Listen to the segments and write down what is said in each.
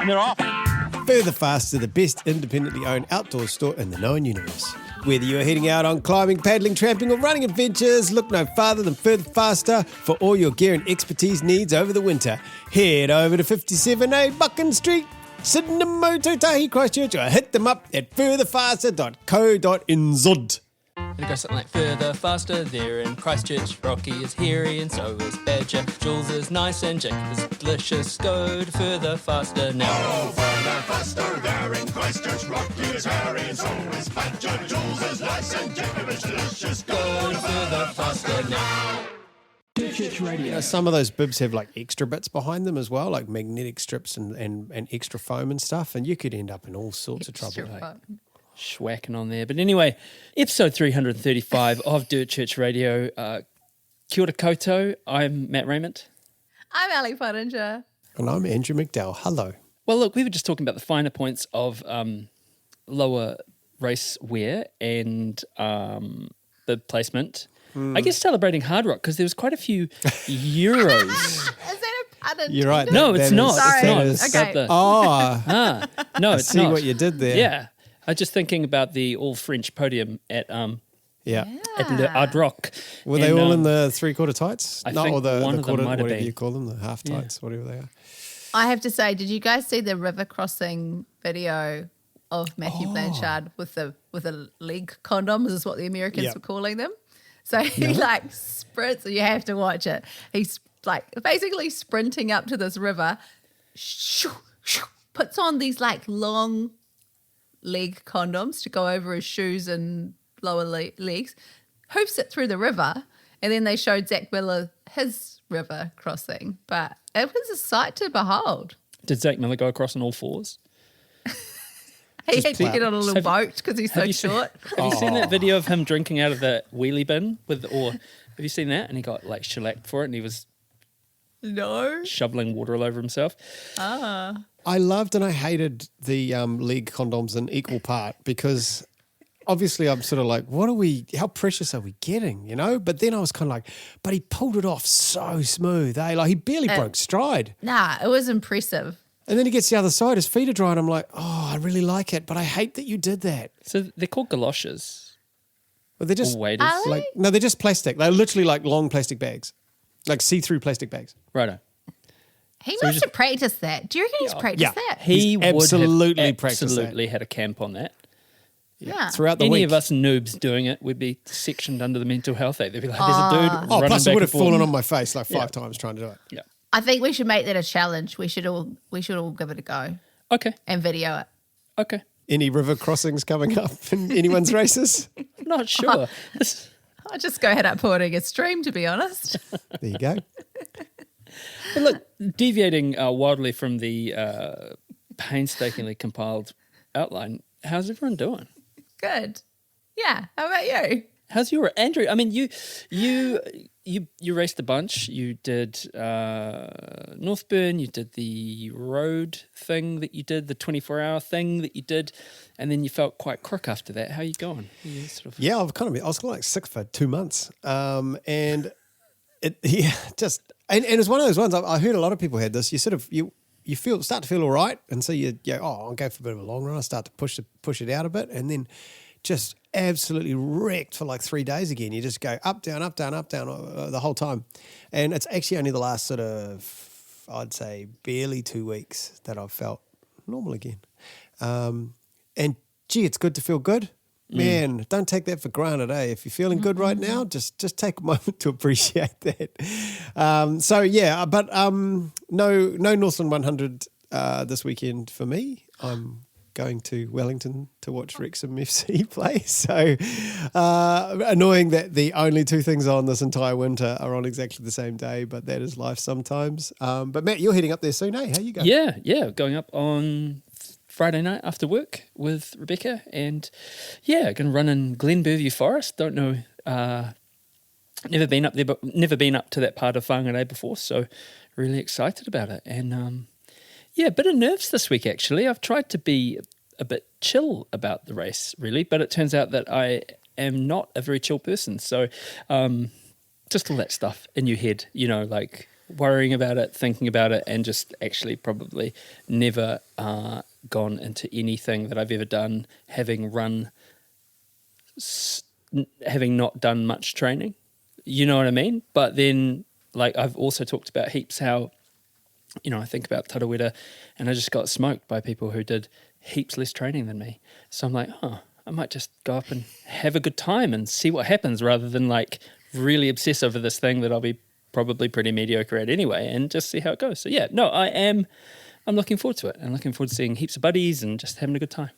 And they're off. Further Faster, the best independently owned outdoor store in the known universe. Whether you're heading out on climbing, paddling, tramping or running adventures, look no farther than Further Faster for all your gear and expertise needs over the winter. Head over to 57A Buchan Street, Sydney, Mototahi, Christchurch, or hit them up at furtherfaster.co.nz. And it goes something like, further, faster, there in Christchurch, Rocky is hairy and so is Badger. Jules is nice and Jacob is delicious. Go to further, faster now. Oh, further, faster, there in Christchurch, Rocky is hairy and so is Badger. Jules is nice and Jacob is delicious. Go to further, faster now. Some of those bibs have like extra bits behind them as well, like magnetic strips and extra foam and stuff, and you could end up in all sorts of trouble. Schwacking on there. But anyway, episode 335 of Dirt Church Radio. Kia ora koutou. I'm Matt Raymond. I'm Ali Pottinger. And I'm Andrew McDowell. Hello. Well, look, we were just talking about the finer points of lower race wear and bib placement. I guess celebrating hard rock because there was quite a few Euros. Is that a pattern? You're right. No, it's not. Sorry. It's not. Okay. No, I it's see not. what you did there. Yeah. I was just thinking about the all-French podium at Yeah. Le Hard Rock. Were they all in the three-quarter tights? I think or the one of them quarter, might have whatever been. you call them, the half tights, whatever they are. I have to say, did you guys see the river crossing video of Matthew Blanchard with the leg condoms is what the Americans were calling them? So he like sprints, you have to watch it. He's like basically sprinting up to this river, puts on these like long leg condoms to go over his shoes and lower legs, hoofs it through the river, and then they showed Zach Miller his river crossing. But it was a sight to behold. Did Zach Miller go across on all fours? He had to get on a little boat because he's so short. Have you seen that video of him drinking out of the wheelie bin have you seen that? And he got like shellacked for it and he was shoveling water all over himself. I loved and I hated the leg condoms in equal part because obviously I'm sort of like, how precious are we getting, you know? But then I was kind of like, but he pulled it off so smooth, eh? Like he barely broke stride. Nah, it was impressive. And then he gets to the other side, his feet are dry, and I'm like, I really like it, but I hate that you did that. So they're called galoshes. But they're just waders. they're just plastic. They're literally like long plastic bags, like see-through plastic bags. Righto. He must have practiced that. Do you reckon he's practiced that? He would absolutely have practiced absolutely had a camp on that. Yeah. Throughout the Any week. of us noobs doing it would be sectioned under the mental health act. They'd be like, there's a dude running plus back it would and have fallen forth. on my face like 5 times trying to do it. Yeah. I think we should make that a challenge. We should all give it a go Okay. and video it. Okay. Any river crossings coming up in anyone's races? Not sure. I'll just go head up putting a stream, to be honest. There you go. But look, deviating wildly from the painstakingly compiled outline, how's everyone doing? Good. Yeah. How about you? How's your Andrew? I mean, you raced a bunch. You did Northburn. You did the road thing that you did, the 24-hour thing that you did, and then you felt quite crook after that. How are you going? You sort of... Yeah, I was kind of like sick for 2 months, and it it was one of those ones. I heard a lot of people had this. You sort of you start to feel all right, and so you go, I'll go for a bit of a long run. I start to push it out a bit, and then just absolutely wrecked for like 3 days again. You just go up, down, the whole time. And it's actually only the last sort of, I'd say, barely 2 weeks that I've felt normal again. And gee, it's good to feel good. Man, don't take that for granted, eh? If you're feeling good right now, just take a moment to appreciate that. No Northland 100 this weekend for me. I'm going to Wellington to watch Wrexham FC play. So annoying that the only 2 things on this entire winter are on exactly the same day, but that is life sometimes. But Matt, you're heading up there soon, eh? How you going? Yeah, going up on Friday night after work with Rebecca, and going to run in Glenberview Forest. Don't know, never been up there, but never been up to that part of Whangarei before, so really excited about it. And a bit of nerves this week actually. I've tried to be a bit chill about the race really, but it turns out that I am not a very chill person. So just all that stuff in your head, you know, like worrying about it, thinking about it, and just actually probably never gone into anything that I've ever done having not done much training. You know what I mean? But then, like, I've also talked about heaps how, I think about Tarawera, and I just got smoked by people who did heaps less training than me. So I'm like, I might just go up and have a good time and see what happens, rather than like really obsess over this thing that I'll be probably pretty mediocre at anyway, and just see how it goes. So yeah, no, I'm looking forward to it. I'm looking forward to seeing heaps of buddies and just having a good time.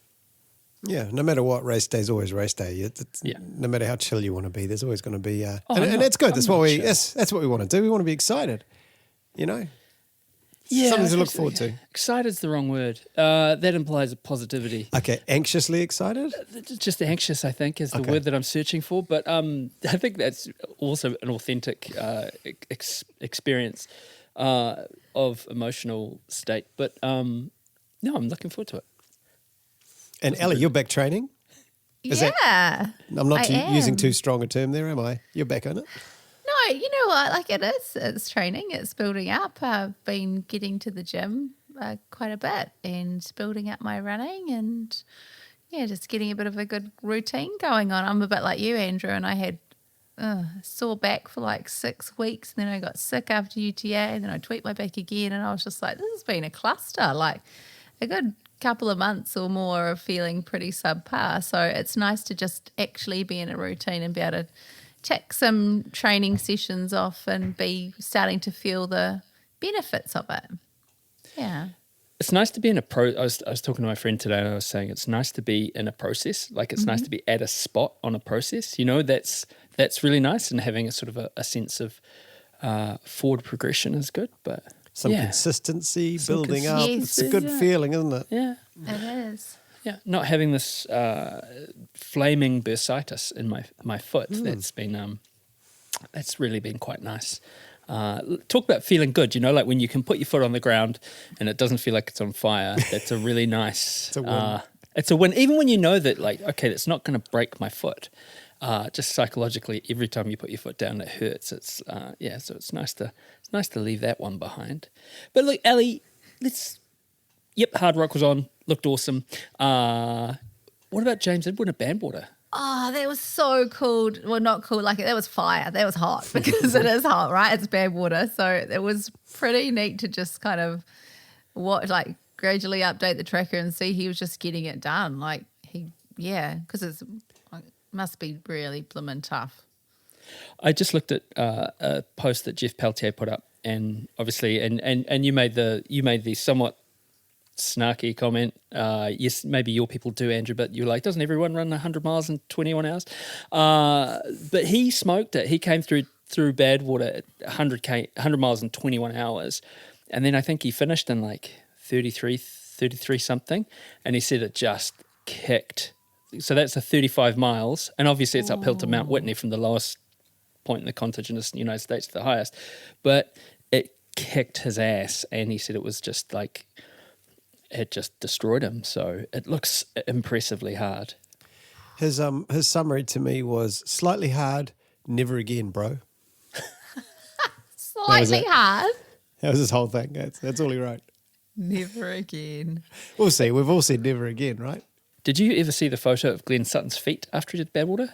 Yeah, no matter what, race day is always race day. Yeah. No matter how chill you want to be, there's always going to be, and I'm that's good. That's not what chill. that's what we want to do. We want to be excited, Yeah, something to look forward to. Excited's the wrong word. That implies a positivity. Okay, anxiously excited. Just anxious, I think, is the word that I'm searching for. But I think that's also an authentic experience of emotional state. But no, I'm looking forward to it. And Ellie, you're back training? Yeah. I'm not I am. using too strong a term there, am I? You're back on it? No, you know what? Like, it is. It's training. It's building up. I've been getting to the gym quite a bit and building up my running and, just getting a bit of a good routine going on. I'm a bit like you, Andrew, and I had sore back for like 6 weeks, and then I got sick after UTA, and then I tweaked my back again, and I was just like, this has been a cluster. Like, a good couple of months or more of feeling pretty subpar. So it's nice to just actually be in a routine and be able to tick some training sessions off and be starting to feel the benefits of it. Yeah. It's nice to be in I was talking to my friend today, and I was saying it's nice to be in a process. Like, it's nice to be at a spot on a process. That's really nice, and having a sort of a sense of forward progression is good. But Some consistency, building up. Yes. It's a good feeling, isn't it? yeah, It is. yeah, not having this flaming bursitis in my foot. That's been that's really been quite nice. Talk about feeling good, like when you can put your foot on the ground and it doesn't feel like it's on fire. That's a really nice. It's a win. It's a win, even when you know that, like, okay, it's not going to break my foot. Just psychologically, every time you put your foot down, it hurts. It's so it's nice to leave that one behind. But look, Ellie, Hard Rock was on, looked awesome. What about James Edwin at Bandwater? Oh, that was so cool. Well, not cool. Like, that was fire. That was hot because it is hot, right? It's bad water. So it was pretty neat to just kind of gradually update the tracker and see he was just getting it done. Like, because it must be really blimmin' tough. I just looked at a post that Jeff Peltier put up, and obviously, and you made the somewhat snarky comment. Yes, maybe your people do, Andrew, but you're like, doesn't everyone run 100 miles in 21 hours? But he smoked it. He came through Badwater at 100 miles in 21 hours, and then I think he finished in like 33 something, and he said it just kicked. So that's a 35 miles, and obviously it's uphill to Mount Whitney from the lowest point in the contiguous United States to the highest, but it kicked his ass, and he said it was just like, it just destroyed him. So it looks impressively hard. His summary to me was slightly hard, never again, bro. Slightly hard. That was his whole thing. That's all he wrote. Never again. We'll see. We've all said never again, right? Did you ever see the photo of Glenn Sutton's feet after he did Badwater?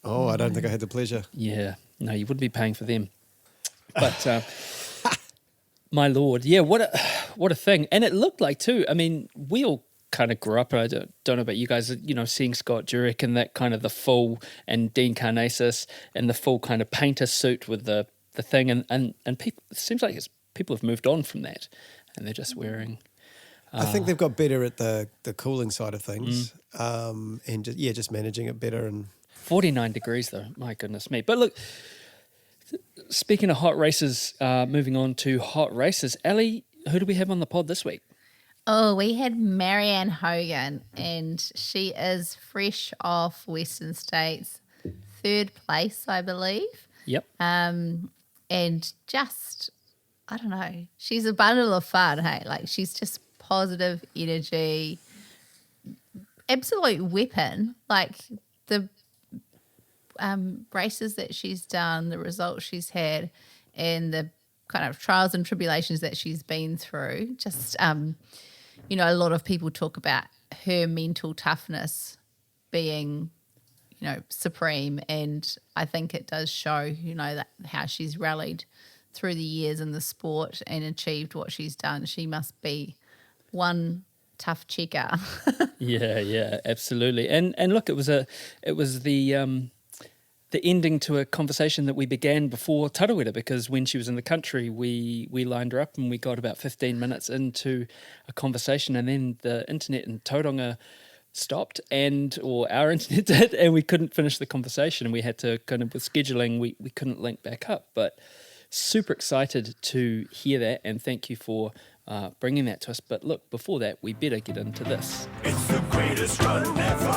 Oh, I don't think I had the pleasure. Yeah, no, you wouldn't be paying for them. But my lord, yeah, what a thing. And it looked like too. I mean, we all kind of grew up, and I don't know about you guys, seeing Scott Jurek and that kind of the full, and Dean Karnazes and the full kind of painter suit with the thing, and people. It seems like people have moved on from that, and they're just wearing. I think they've got better at the cooling side of things, and just managing it better. And 49 degrees though, my goodness me. But look, speaking of hot races, moving on to hot races, Ellie, who do we have on the pod this week? Oh, we had Marianne Hogan, and she is fresh off Western States, 3rd place, I believe. Yep. And just, I don't know, she's a bundle of fun, hey? Like, she's just positive energy, absolute weapon. Like, the races that she's done, the results she's had, and the kind of trials and tribulations that she's been through. Just, you know, a lot of people talk about her mental toughness being, you know, supreme. And I think it does show, you know, that how she's rallied through the years in the sport and achieved what she's done. She must be one tough checker. Yeah, absolutely. And look, it was the ending to a conversation that we began before Tarawera, because when she was in the country, we lined her up and we got about 15 minutes into a conversation, and then the internet in Tauranga stopped, or our internet did, and we couldn't finish the conversation, and we had to kind of, with scheduling, we couldn't link back up. But super excited to hear that, and thank you for bringing that to us. But look, before that, we better get into this. It's the greatest run ever.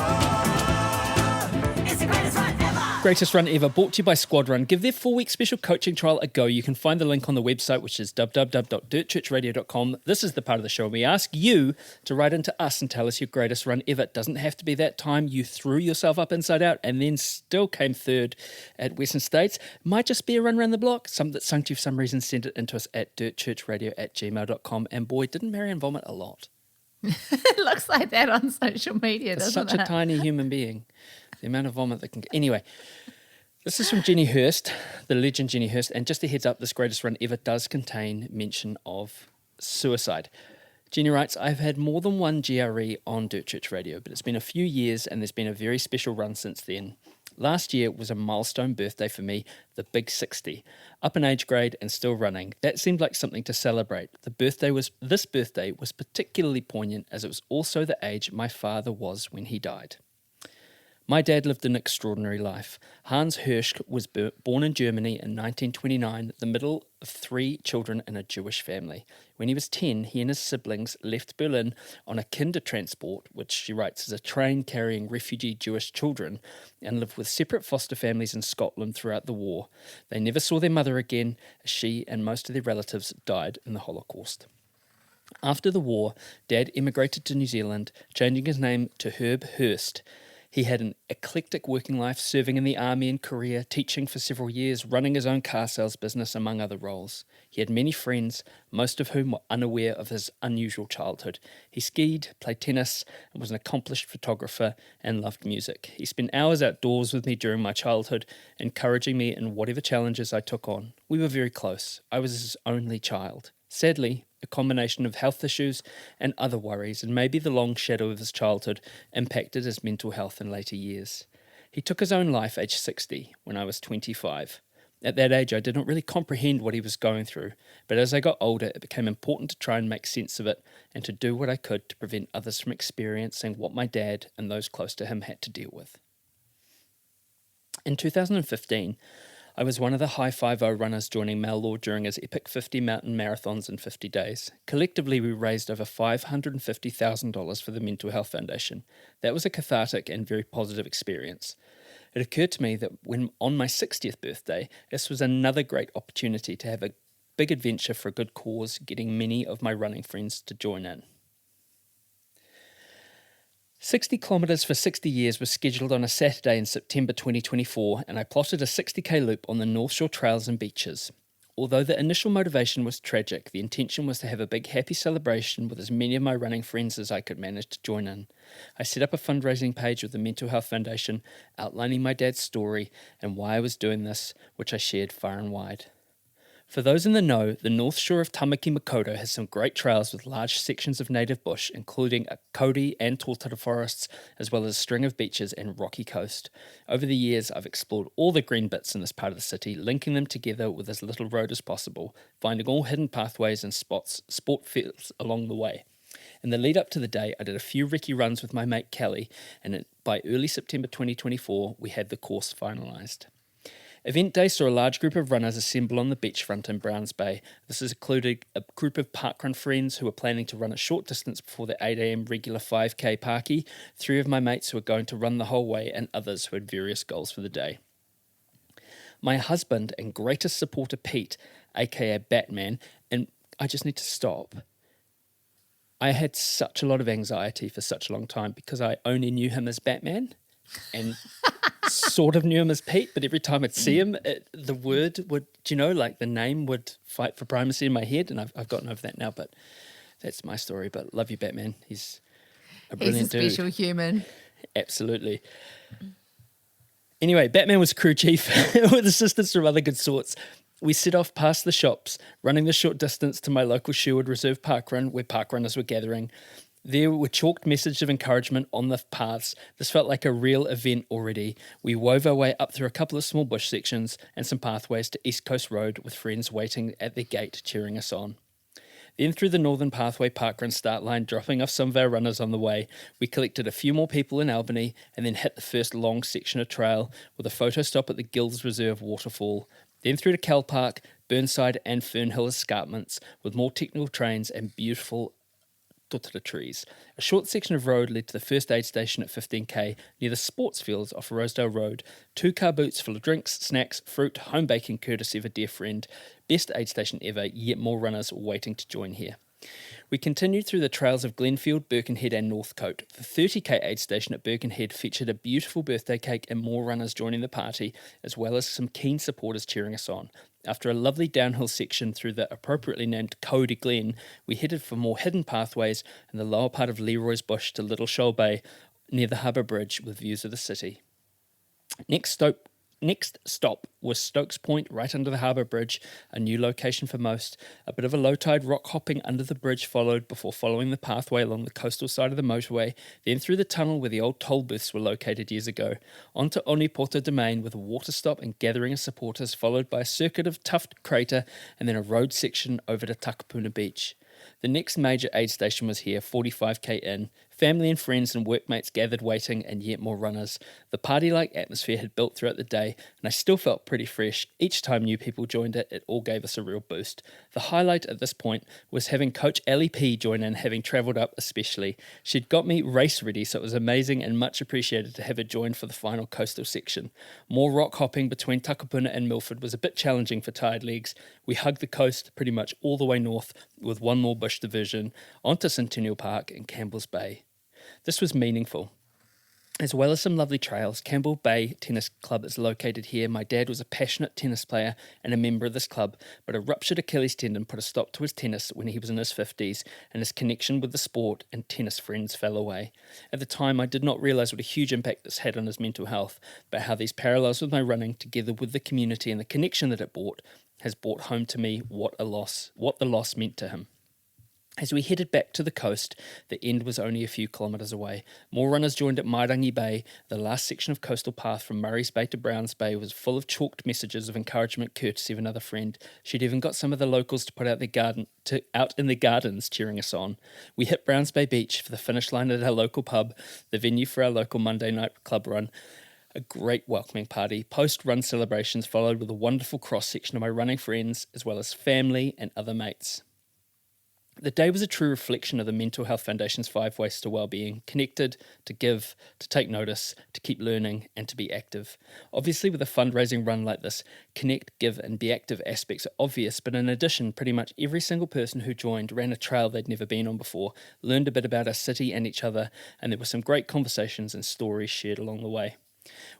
It's the greatest run ever. Greatest Run Ever, brought to you by Squad Run. Give their 4-week special coaching trial a go. You can find the link on the website, which is www.dirtchurchradio.com. This is the part of the show, and we ask you to write into us and tell us your greatest run ever. It doesn't have to be that time you threw yourself up inside out and then still came third at Western States. It might just be a run around the block. Some that sunk to you for some reason, send it into us at dirtchurchradio@gmail.com. And boy, didn't Marianne vomit a lot. It looks like that on social media, doesn't Such it? a tiny human being. The amount of vomit that can get. Anyway, this is from Jenny Hurst, the legend Jenny Hurst. And just a heads up, this greatest run ever does contain mention of suicide. Jenny writes, I've had more than one GRE on Dirt Church Radio, but it's been a few years and there's been a very special run since then. Last year was a milestone birthday for me, the big 60. Up an age grade and still running. That seemed like something to celebrate. This birthday was particularly poignant as it was also the age my father was when he died. My dad lived an extraordinary life. Hans Hirsch was born in Germany in 1929, the middle of 3 children in a Jewish family. When he was 10, he and his siblings left Berlin on a Kindertransport, which she writes is a train carrying refugee Jewish children, and lived with separate foster families in Scotland throughout the war. They never saw their mother again, as she and most of their relatives died in the Holocaust. After the war, Dad emigrated to New Zealand, changing his name to Herb Hurst. He had an eclectic working life, serving in the army in Korea, teaching for several years, running his own car sales business, among other roles. He had many friends, most of whom were unaware of his unusual childhood. He skied, played tennis, and was an accomplished photographer and loved music. He spent hours outdoors with me during my childhood, encouraging me in whatever challenges I took on. We were very close. I was his only child. Sadly, a combination of health issues and other worries, and maybe the long shadow of his childhood, impacted his mental health in later years. He took his own life aged 60, when I was 25. At that age, I did not really comprehend what he was going through, but as I got older, it became important to try and make sense of it, and to do what I could to prevent others from experiencing what my dad and those close to him had to deal with. In 2015, I was one of the High 50 runners joining Mal during his epic 50 mountain marathons in 50 days. Collectively, we raised over $550,000 for the Mental Health Foundation. That was a cathartic and very positive experience. It occurred to me that when on my 60th birthday, this was another great opportunity to have a big adventure for a good cause, getting many of my running friends to join in. 60 kilometres for 60 years was scheduled on a Saturday in September 2024, and I plotted a 60k loop on the North Shore trails and beaches. Although the initial motivation was tragic, the intention was to have a big happy celebration with as many of my running friends as I could manage to join in. I set up a fundraising page with the Mental Health Foundation, outlining my dad's story and why I was doing this, which I shared far and wide. For those in the know, the North Shore of Tamaki Makaurau has some great trails with large sections of native bush, including a kauri and tōtara forests, as well as a string of beaches and rocky coast. Over the years, I've explored all the green bits in this part of the city, linking them together with as little road as possible, finding all hidden pathways and sport fields along the way. In the lead up to the day, I did a few recce runs with my mate Kelly, and by early September 2024, we had the course finalised. Event day saw a large group of runners assemble on the beachfront in Browns Bay. This has included a group of parkrun friends who are planning to run a short distance before the 8 a.m. regular 5k parky, 3 of my mates who are going to run the whole way, and others who had various goals for the day. My husband and greatest supporter Pete, aka Batman, and I just need to stop. I had such a lot of anxiety for such a long time because I only knew him as Batman, and sort of knew him as Pete, but every time I'd see him, the word would, like the name would fight for primacy in my head, and I've gotten over that now, but that's my story. But love you, Batman. He's a brilliant dude. He's a special human. Absolutely. Anyway, Batman was crew chief with assistance from other good sorts. We set off past the shops, running the short distance to my local Sherwood Reserve park run where park runners were gathering. There were chalked messages of encouragement on the paths. This felt like a real event already. We wove our way up through a couple of small bush sections and some pathways to East Coast Road with friends waiting at the gate cheering us on. Then through the Northern Pathway parkrun start line, dropping off some of our runners on the way, we collected a few more people in Albany and then hit the first long section of trail with a photo stop at the Gills Reserve waterfall. Then through to Cal Park, Burnside and Fernhill escarpments with more technical trains and beautiful totara trees. A short section of road led to the first aid station at 15k near the sports fields off Rosedale Road. 2 car boots full of drinks, snacks, fruit, home baking courtesy of a dear friend. Best aid station ever, yet more runners were waiting to join here. We continued through the trails of Glenfield, Birkenhead and Northcote. The 30k aid station at Birkenhead featured a beautiful birthday cake and more runners joining the party, as well as some keen supporters cheering us on. After a lovely downhill section through the appropriately named Cody Glen, we headed for more hidden pathways in the lower part of Leroy's Bush to Little Shoal Bay near the Harbour Bridge with views of the city. Next stop was Stokes Point, right under the Harbour Bridge, a new location for most. A bit of a low-tide rock hopping under the bridge followed before following the pathway along the coastal side of the motorway, then through the tunnel where the old toll booths were located years ago, onto Onipoto Domain with a water stop and gathering of supporters, followed by a circuit of Tuft Crater and then a road section over to Takapuna Beach. The next major aid station was here, 45k in. Family and friends and workmates gathered waiting and yet more runners. The party-like atmosphere had built throughout the day and I still felt pretty fresh. Each time new people joined it, it all gave us a real boost. The highlight at this point was having Coach Ellie P join in, having travelled up especially. She'd got me race ready, so it was amazing and much appreciated to have her join for the final coastal section. More rock hopping between Takapuna and Milford was a bit challenging for tired legs. We hugged the coast pretty much all the way north with one more bush diversion onto Centennial Park and Campbell's Bay. This was meaningful. As well as some lovely trails, Campbell Bay Tennis Club is located here. My dad was a passionate tennis player and a member of this club, but a ruptured Achilles tendon put a stop to his tennis when he was in his 50s, and his connection with the sport and tennis friends fell away. At the time, I did not realise what a huge impact this had on his mental health, but how these parallels with my running, together with the community and the connection that it brought, has brought home to me what the loss meant to him. As we headed back to the coast, the end was only a few kilometres away. More runners joined at Mairangi Bay. The last section of coastal path from Murray's Bay to Browns Bay was full of chalked messages of encouragement courtesy of another friend. She'd even got some of the locals to put out out in the gardens cheering us on. We hit Browns Bay Beach for the finish line at our local pub, the venue for our local Monday night club run. A great welcoming party. Post-run celebrations followed with a wonderful cross-section of my running friends, as well as family and other mates. The day was a true reflection of the Mental Health Foundation's 5 ways to well-being: connected, to give, to take notice, to keep learning, and to be active. Obviously, with a fundraising run like this, connect, give, and be active aspects are obvious, but in addition, pretty much every single person who joined ran a trail they'd never been on before, learned a bit about our city and each other, and there were some great conversations and stories shared along the way.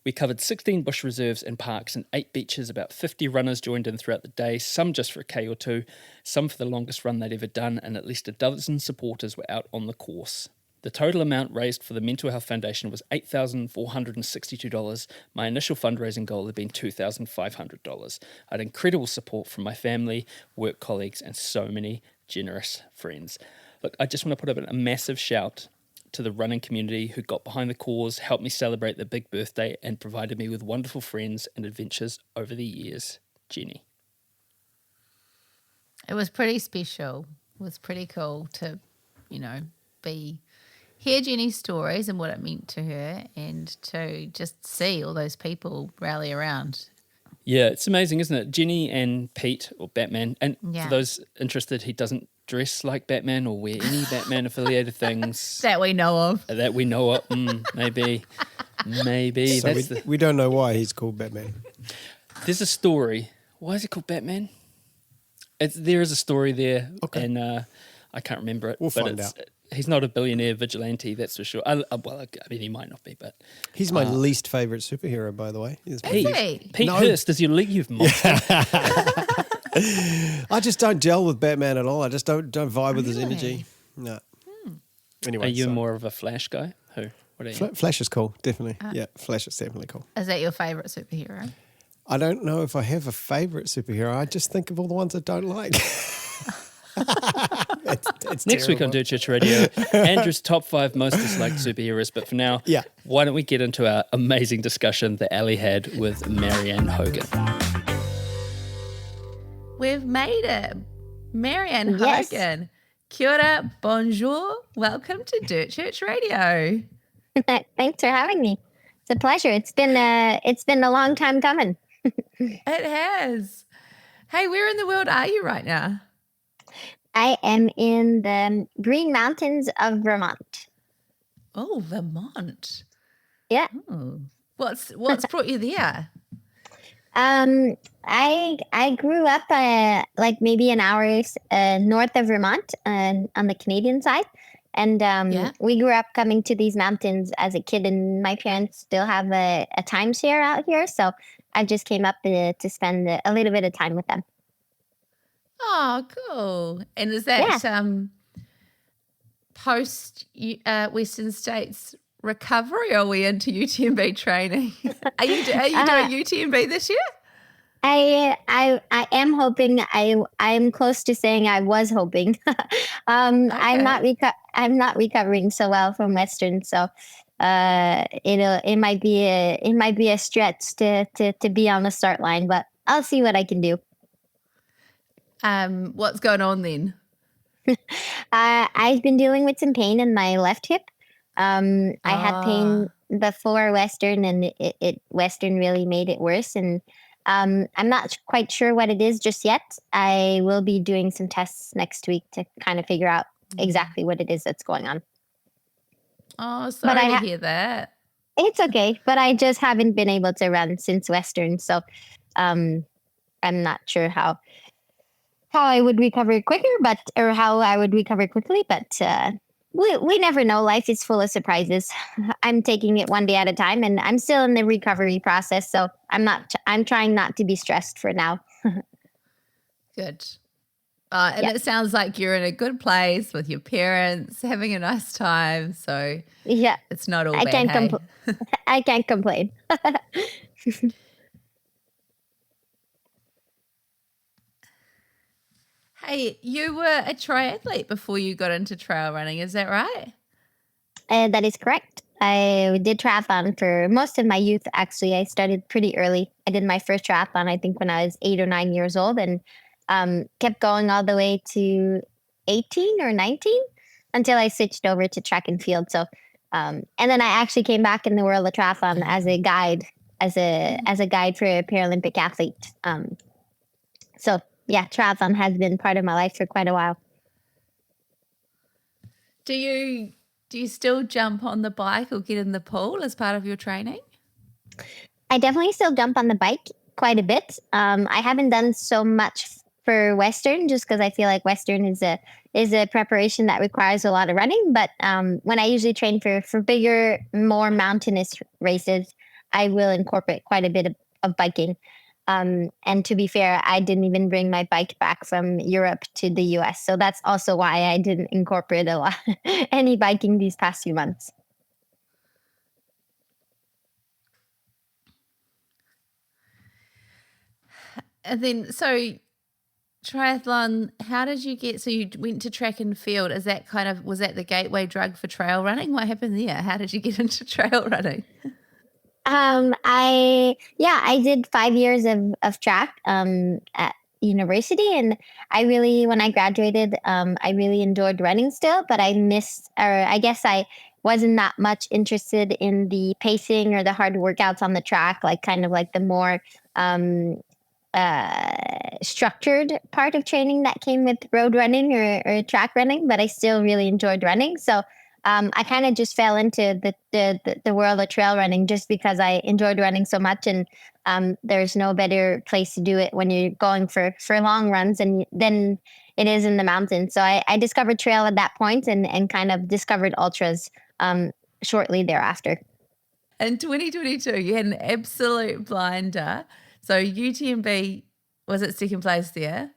We covered 16 bush reserves and parks and 8 beaches. About 50 runners joined in throughout the day, some just for a K or two, some for the longest run they'd ever done, and at least a dozen supporters were out on the course. The total amount raised for the Mental Health Foundation was $8,462. My initial fundraising goal had been $2,500. I had incredible support from my family, work colleagues, and so many generous friends. Look, I just want to put up a massive shout to the running community who got behind the cause, helped me celebrate the big birthday, and provided me with wonderful friends and adventures over the years. Jenny. It was pretty special. It was pretty cool to, hear Jenny's stories and what it meant to her, and to just see all those people rally around. Yeah, it's amazing, isn't it? Jenny and Pete, or Batman, and Yeah. for those interested, he doesn't dress like Batman or wear any Batman-affiliated things. That we know of. That we know of. Maybe. So we don't know why he's called Batman. There's a story. Why is he called Batman? There is a story there, Okay. and I can't remember it. We'll but find out. he's not a billionaire vigilante, that's for sure. Well, I mean, he might not be, but He's my least favourite superhero, by the way. Pete No. Hurst is your league monster. I just don't gel with Batman at all. I just don't vibe with his energy. No. Anyway, Are you so- more of a Flash guy? Who? What are you? Flash is cool, definitely. Yeah, Flash is definitely cool. Is that your favourite superhero? I don't know if I have a favourite superhero. I just think of all the ones I don't like. it's Next week on terrible. Dirt Church Radio, Andrew's top 5 most disliked superheroes. But for now, Yeah. why don't we get into our amazing discussion that Ali had with Marianne Hogan? We've made it. Marianne Yes. Hogan. Kia ora, bonjour. Welcome to Dirt Church Radio. Thanks for having me. It's a pleasure. It's been a long time coming. It has. Hey, where in the world are you right now? I am in the Green Mountains of Vermont. Oh, Vermont. Yeah. Oh. What's brought you there? I grew up like maybe an hour north of Vermont on the Canadian side. And we grew up coming to these mountains as a kid, and my parents still have a timeshare out here. So I just came up to spend a little bit of time with them. Oh, cool. And is that post Western States recovery, or are we into UTMB training? Are you doing UTMB this year? I am hoping. I'm close to saying I was hoping. I'm not recovering so well from Western, so it might be a stretch to be on the start line, but I'll see what I can do. What's going on then? I've been dealing with some pain in my left hip. I had pain before Western, and it Western really made it worse. And I'm not quite sure what it is just yet. I will be doing some tests next week to kind of figure out exactly what it is that's going on. Oh, sorry to hear that. It's okay, but I just haven't been able to run since Western, so I'm not sure how I would recover quicker, or how I would recover quickly, but we never know. Life is full of surprises. I'm taking it one day at a time, and I'm still in the recovery process, so I'm trying not to be stressed for now. Good. And it sounds like you're in a good place with your parents, having a nice time. So Yeah, it's not all I bad. can't I can't complain. Hey, you were a triathlete before you got into trail running. Is that right? That is correct. I did triathlon for most of my youth, actually. I started pretty early. I did my first triathlon, I think, when I was 8 or 9 years old, and kept going all the way to 18 or 19 until I switched over to track and field. So, and then I actually came back in the world of triathlon as a guide, as a guide for a Paralympic athlete. So yeah, triathlon has been part of my life for quite a while. Do you still jump on the bike or get in the pool as part of your training? I definitely still jump on the bike quite a bit. I haven't done so much for Western just because I feel like Western is a preparation that requires a lot of running. But when I usually train for bigger, more mountainous races, I will incorporate quite a bit of biking. And to be fair, I didn't even bring my bike back from Europe to the US. So that's also why I didn't incorporate a lot, any biking these past few months. And then, so triathlon, how did you get, so you went to track and field. Is that was that the gateway drug for trail running? What happened there? How did you get into trail running? I did 5 years of track at university, and when I graduated, I really enjoyed running still, but I guess I wasn't that much interested in the pacing or the hard workouts on the track, like kind of like the more structured part of training that came with road running or track running, but I still really enjoyed running. So I kind of just fell into the world of trail running just because I enjoyed running so much, and there's no better place to do it when you're going for long runs, and then it is in the mountains. So I discovered trail at that point and kind of discovered ultras shortly thereafter. In 2022, you had an absolute blinder. So UTMB was at second place there,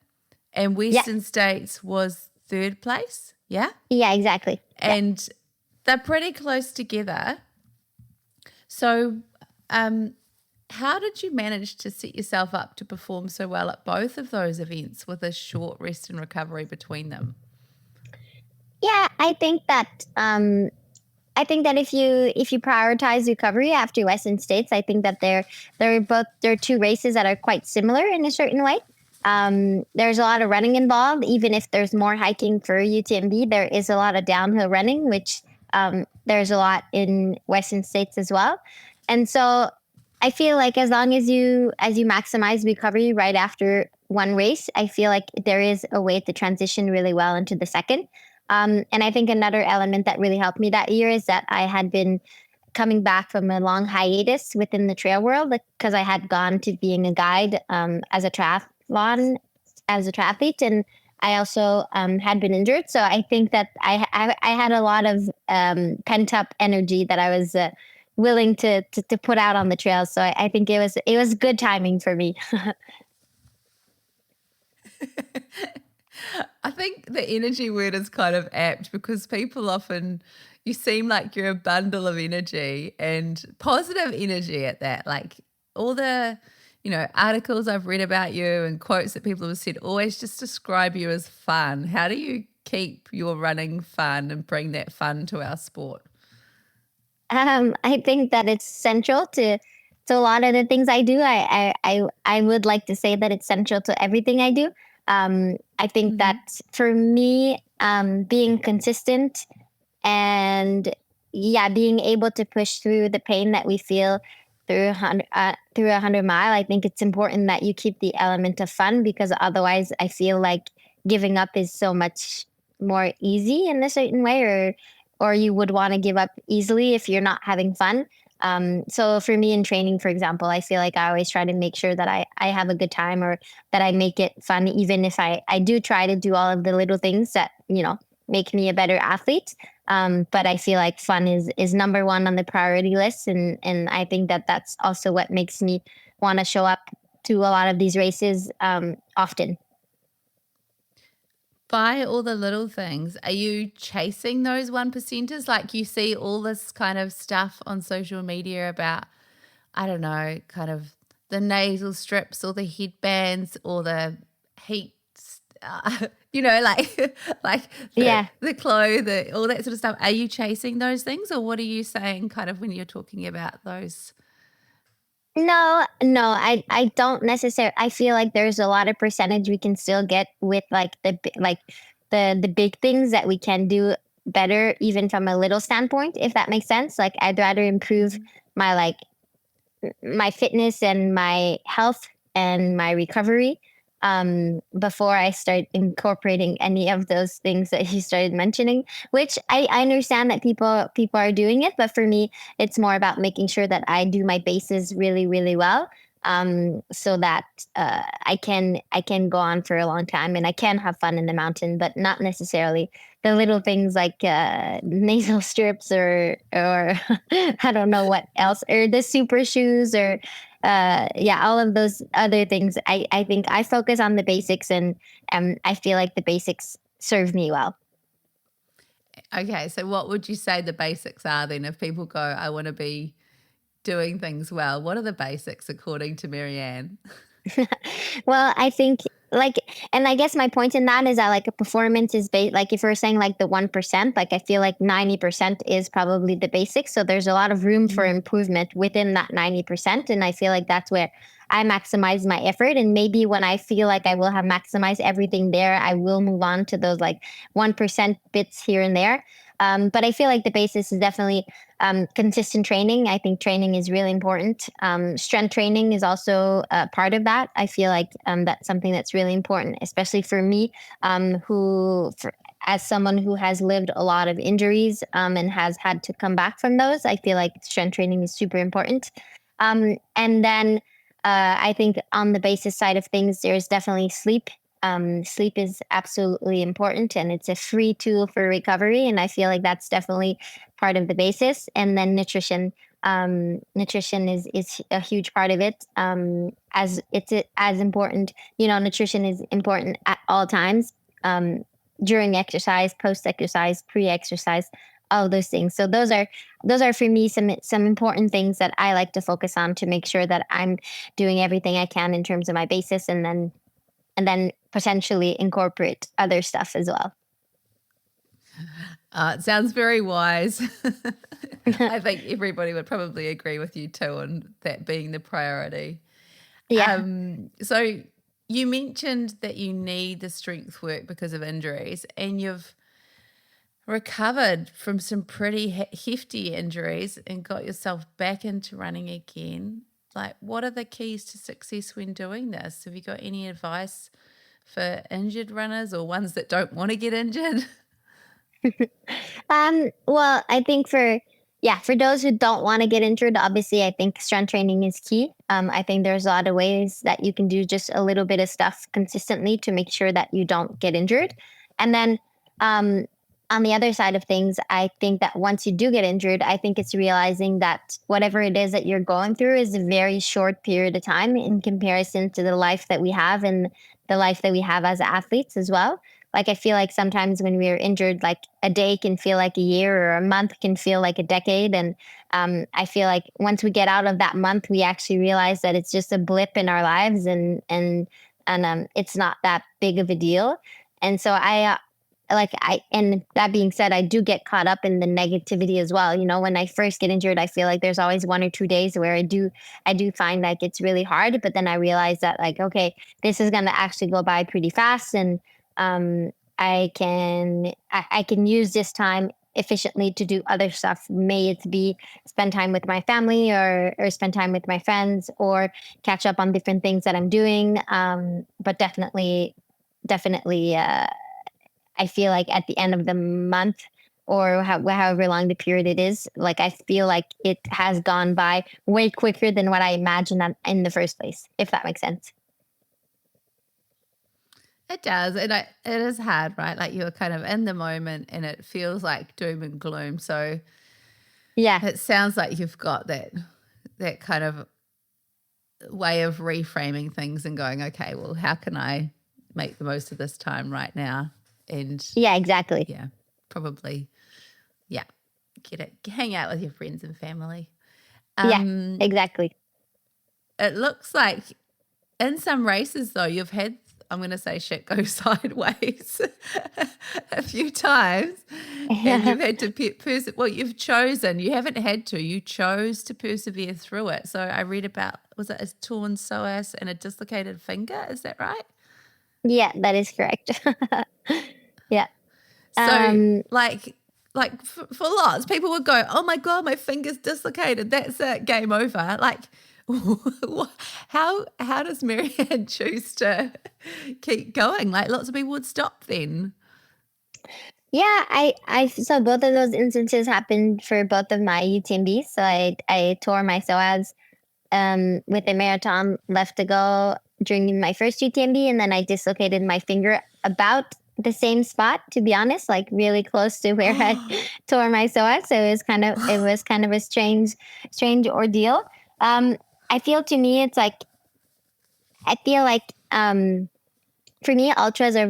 and Western States was third place. Yeah? Yeah, exactly. And they're pretty close together. So how did you manage to set yourself up to perform so well at both of those events with a short rest and recovery between them? Yeah, I think that if you prioritize recovery after Western States, I think that they're two races that are quite similar in a certain way. There's a lot of running involved, even if there's more hiking for UTMB. There is a lot of downhill running, which there's a lot in Western States as well. And so I feel like as long as you maximize recovery right after one race, I feel like there is a way to transition really well into the second. And I think another element that really helped me that year is that I had been coming back from a long hiatus within the trail world because I had gone to being a guide as a triathlete, and I also had been injured. So I think that I had a lot of pent up energy that I was willing to put out on the trails. So I think it was good timing for me. I think the energy word is kind of apt because people often, you seem like you're a bundle of energy and positive energy at that. Like all the, articles I've read about you and quotes that people have said always just describe you as fun. How do you keep your running fun and bring that fun to our sport? I think that it's central to a lot of the things I do. I would like to say that it's central to everything I do. I think that for me, being consistent and being able to push through the pain that we feel through 100 mile, I think it's important that you keep the element of fun, because otherwise I feel like giving up is so much more easy in a certain way, or you would want to give up easily if you're not having fun. So for me in training, for example, I feel like I always try to make sure that I have a good time, or that I make it fun, even if I do try to do all of the little things that, make me a better athlete. But I feel like fun is number one on the priority list. And I think that that's also what makes me want to show up to a lot of these races often. By all the little things, are you chasing those 1%ers? Like you see all this kind of stuff on social media about, I don't know, kind of the nasal strips or the headbands or the heat, the clothes, all that sort of stuff. Are you chasing those things, or what are you saying kind of when you're talking about those? No, I don't necessarily. I feel like there's a lot of percentage we can still get with the big things that we can do better, even from a little standpoint, if that makes sense. Like I'd rather improve my my fitness and my health and my recovery before I start incorporating any of those things that you started mentioning, which I understand that people are doing it. But for me, it's more about making sure that I do my bases really, really well. So that I can go on for a long time and I can have fun in the mountain, but not necessarily the little things like nasal strips or I don't know what else, or the super shoes, or all of those other things. I think I focus on the basics, and I feel like the basics serve me well. Okay, so what would you say the basics are then? If people go, I want to be doing things well, what are the basics according to Marianne? Well, I think and I guess my point in that is that a performance is if we're saying the 1%, I feel like 90% is probably the basics. So there's a lot of room for improvement within that 90. And I feel like that's where I maximize my effort. And maybe when I feel like I will have maximized everything there, I will move on to those 1% bits here and there. But I feel like the basis is definitely consistent training. I think training is really important. Strength training is also part of that. I feel like that's something that's really important, especially for me, as someone who has lived a lot of injuries and has had to come back from those. I feel like strength training is super important. And then I think on the basis side of things, there's definitely sleep Sleep is absolutely important, and it's a free tool for recovery. And I feel like that's definitely part of the basis. And then nutrition. Nutrition is a huge part of it. As it's as important, nutrition is important at all times. During exercise, post exercise, pre exercise, all those things. So those are for me some important things that I like to focus on to make sure that I'm doing everything I can in terms of my basis, and then potentially incorporate other stuff as well. It sounds very wise. I think everybody would probably agree with you too on that being the priority. Yeah. So you mentioned that you need the strength work because of injuries, and you've recovered from some pretty hefty injuries and got yourself back into running again. Like, what are the keys to success when doing this? Have you got any advice for injured runners or ones that don't want to get injured? Well, I think for those who don't want to get injured, obviously, I think strength training is key. I think there's a lot of ways that you can do just a little bit of stuff consistently to make sure that you don't get injured. And then on the other side of things, I think that once you do get injured, I think it's realizing that whatever it is that you're going through is a very short period of time in comparison to the life that we have and the life that we have as athletes as well. Like, I feel like sometimes when we're injured, like a day can feel like a year, or a month can feel like a decade. And I feel like once we get out of that month, we actually realize that it's just a blip in our lives, and it's not that big of a deal. And so and that being said, I do get caught up in the negativity as well. When I first get injured, I feel like there's always 1 or 2 days where I do find like it's really hard, but then I realize that, like, okay, this is going to actually go by pretty fast. And I can use this time efficiently to do other stuff. May it be spend time with my family, or spend time with my friends, or catch up on different things that I'm doing. But definitely, I feel like at the end of the month, or however long the period it is, like, I feel like it has gone by way quicker than what I imagined in the first place, if that makes sense. It does. And it is hard, right? Like, you're kind of in the moment and it feels like doom and gloom. So Yeah. it sounds like you've got that kind of way of reframing things and going, okay, well, how can I make the most of this time right now? And Yeah, exactly. yeah, probably, yeah, hang out with your friends and family. Yeah, exactly. It looks like in some races, though, you've had, I'm going to say, shit go sideways a few times, and you've had to well, you haven't had to, you chose to persevere through it. So I read about, was it a torn psoas and a dislocated finger? Is that right? Yeah, that is correct. Yeah. So like for lots, people would go, oh my God, my finger's dislocated. That's it, game over. Like, how does Marianne choose to keep going? Like, lots of people would stop then. Yeah, I so both of those instances happened for both of my UTMBs. So I tore my psoas with a marathon left to go during my first UTMB, and then I dislocated my finger about the same spot, to be honest, like really close to where I tore my psoas. So it was kind of a strange ordeal. I feel, to me, it's like, I feel like for me, ultras are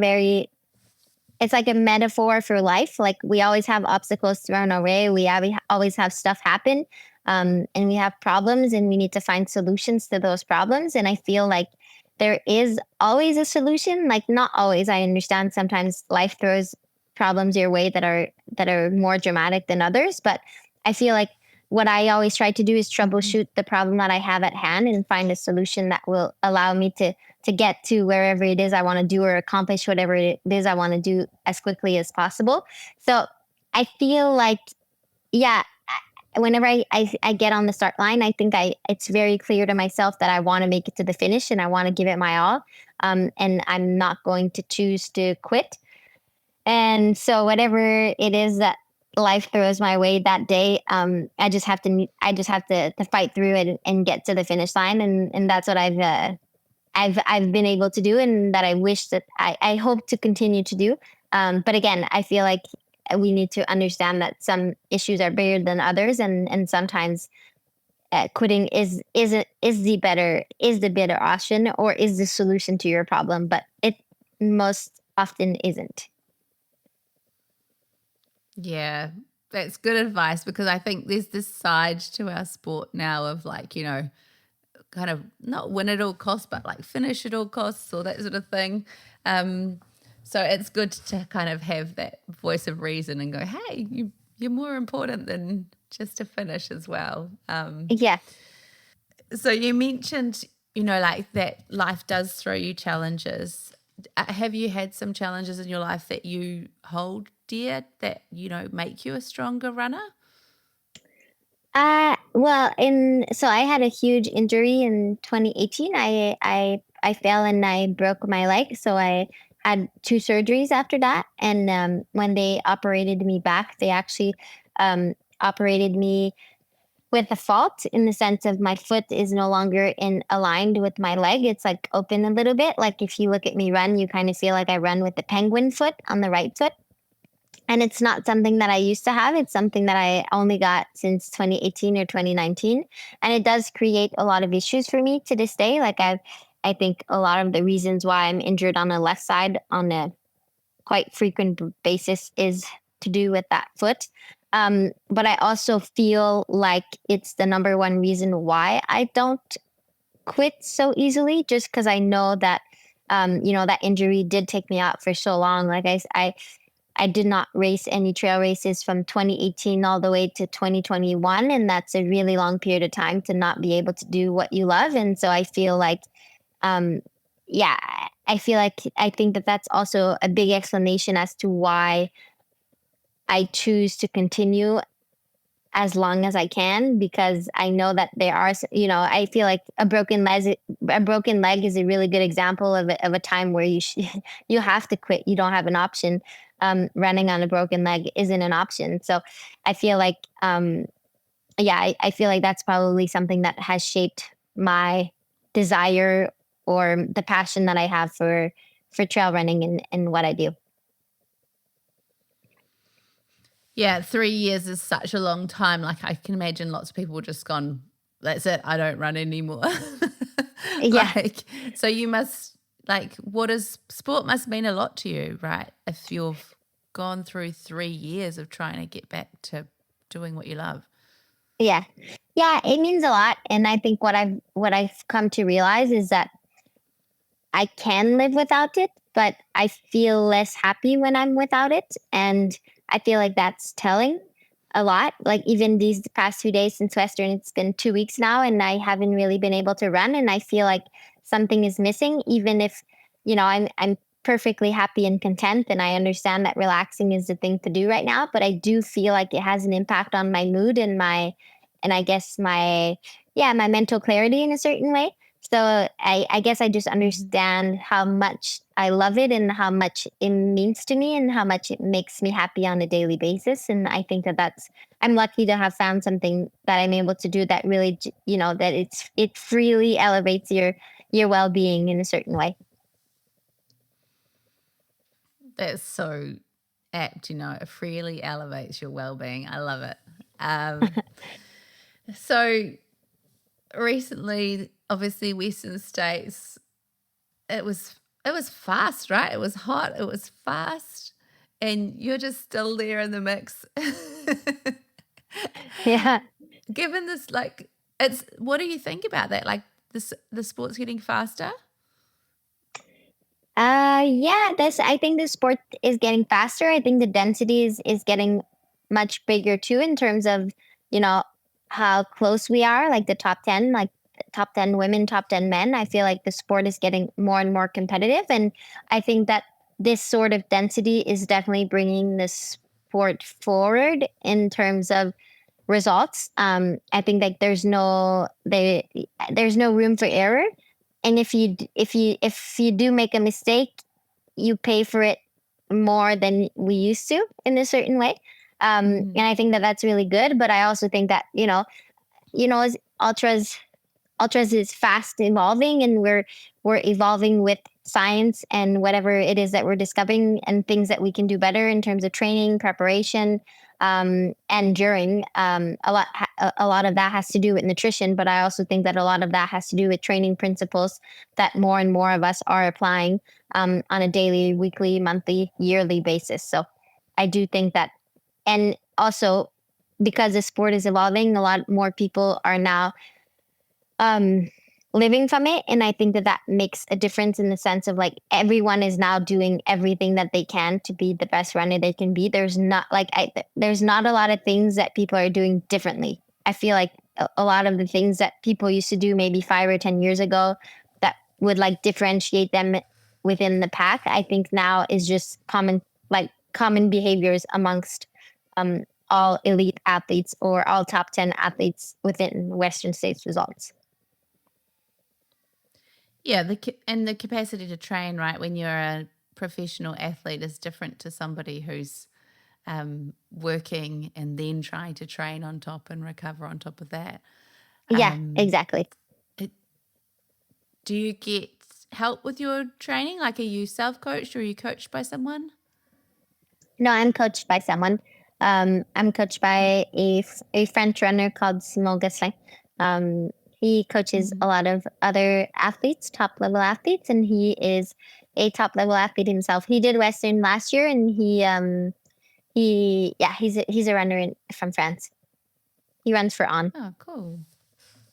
it's like a metaphor for life. Like, we always have obstacles thrown our way. We always have stuff happen, and we have problems, and we need to find solutions to those problems. And I feel like there is always a solution. Like, not always. I understand sometimes life throws problems your way that are more dramatic than others. But I feel like what I always try to do is troubleshoot the problem that I have at hand and find a solution that will allow me to get to wherever it is I want to do, or accomplish whatever it is I want to do as quickly as possible. So I feel like, yeah, whenever I get on the start line, I think it's very clear to myself that I want to make it to the finish, and I want to give it my all. And I'm not going to choose to quit. And so whatever it is that life throws my way that day, I just have to fight through it and get to the finish line. And that's what I I've been able to do, and that I wish that I hope to continue to do. But again, I feel like we need to understand that some issues are bigger than others, and sometimes quitting is the better option, or is the solution to your problem, but it most often isn't. Yeah, that's good advice, because I think there's this side to our sport now of like, kind of not win at all costs, but like finish at all costs or that sort of thing. So it's good to kind of have that voice of reason and go, hey, you're more important than just a finish as well. Yeah. So you mentioned, like that life does throw you challenges. Have you had some challenges in your life that you hold dear that, make you a stronger runner? Well, so I had a huge injury in 2018. I fell and I broke my leg, so I had two surgeries after that. And when they operated me back, they actually operated me with a fault, in the sense of my foot is no longer aligned with my leg. It's like open a little bit. Like if you look at me run, you kind of feel like I run with the penguin foot on the right foot. And it's not something that I used to have. It's something that I only got since 2018 or 2019. And it does create a lot of issues for me to this day. Like I think a lot of the reasons why I'm injured on the left side on a quite frequent basis is to do with that foot. But I also feel like it's the number one reason why I don't quit so easily, just because I know that, that injury did take me out for so long. Like I did not race any trail races from 2018 all the way to 2021. And that's a really long period of time to not be able to do what you love. And so I feel like, yeah, I think that that's also a big explanation as to why I choose to continue as long as I can, because I know that there are, I feel like a broken leg is a really good example of a time where you have to quit. You don't have an option. Running on a broken leg isn't an option. So I feel like, I feel like that's probably something that has shaped my desire or the passion that I have for trail running and what I do. Yeah, 3 years is such a long time. Like I can imagine lots of people just gone, that's it, I don't run anymore. Yeah. So you must, sport must mean a lot to you, right? If you've gone through 3 years of trying to get back to doing what you love. Yeah. Yeah, it means a lot. And I think what I've come to realize is that I can live without it, but I feel less happy when I'm without it. And I feel like that's telling a lot. Like even these past 2 days since Western, it's been 2 weeks now, and I haven't really been able to run. And I feel like something is missing, even if, I'm perfectly happy and content. And I understand that relaxing is the thing to do right now. But I do feel like it has an impact on my mood and I guess my mental clarity in a certain way. So I guess I just understand how much I love it and how much it means to me and how much it makes me happy on a daily basis. And I think I'm lucky to have found something that I'm able to do that really, that it freely elevates your well-being in a certain way. That's so apt, it freely elevates your well-being. I love it. So recently, obviously Western States, it was fast, right? It was hot, it was fast, and you're just still there in the mix. Yeah. Given this, what do you think about that? Like the sport's getting faster? I think the sport is getting faster. I think the density is getting much bigger too, in terms of, how close we are, like the top 10, like top 10 women, top 10 men. I feel like the sport is getting more and more competitive. And I think that this sort of density is definitely bringing the sport forward in terms of results. I think like there's no room for error. And if you do make a mistake, you pay for it more than we used to in a certain way. And I think that that's really good. But I also think that, as ultras is fast evolving, and we're we're evolving with science and whatever it is that we're discovering and things that we can do better in terms of training, preparation, and during. A lot of that has to do with nutrition, but I also think that a lot of that has to do with training principles that more and more of us are applying on a daily, weekly, monthly, yearly basis. So I do think that, and also because the sport is evolving, a lot more people are now living from it. And I think that that makes a difference in the sense of like everyone is now doing everything that they can to be the best runner they can be. There's not like, there's not a lot of things that people are doing differently. I feel like a lot of the things that people used to do maybe 5 or 10 years ago that would like differentiate them within the pack, I think now is just common behaviors amongst all elite athletes or all top 10 athletes within Western States results. Yeah, the capacity to train, right, when you're a professional athlete is different to somebody who's working and then trying to train on top and recover on top of that. Yeah, exactly. Do you get help with your training? Like, are you self-coached or are you coached by someone? No, I'm coached by someone. I'm coached by a French runner called Simon Gosselin. He coaches a lot of other athletes, top level athletes, and he is a top level athlete himself. He did Western last year, and he's a runner from France. He runs for On. Oh, cool.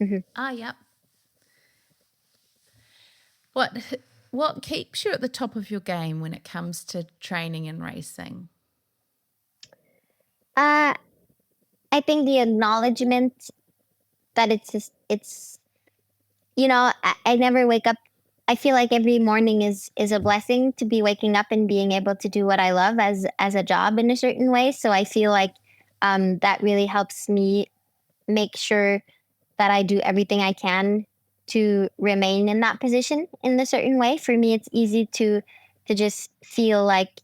Mhm. Yep. What keeps you at the top of your game when it comes to training and racing? I think the acknowledgement that it's I never wake up. I feel like every morning is a blessing to be waking up and being able to do what I love as a job in a certain way. So I feel like that really helps me make sure that I do everything I can to remain in that position in a certain way. For me, it's easy to just feel like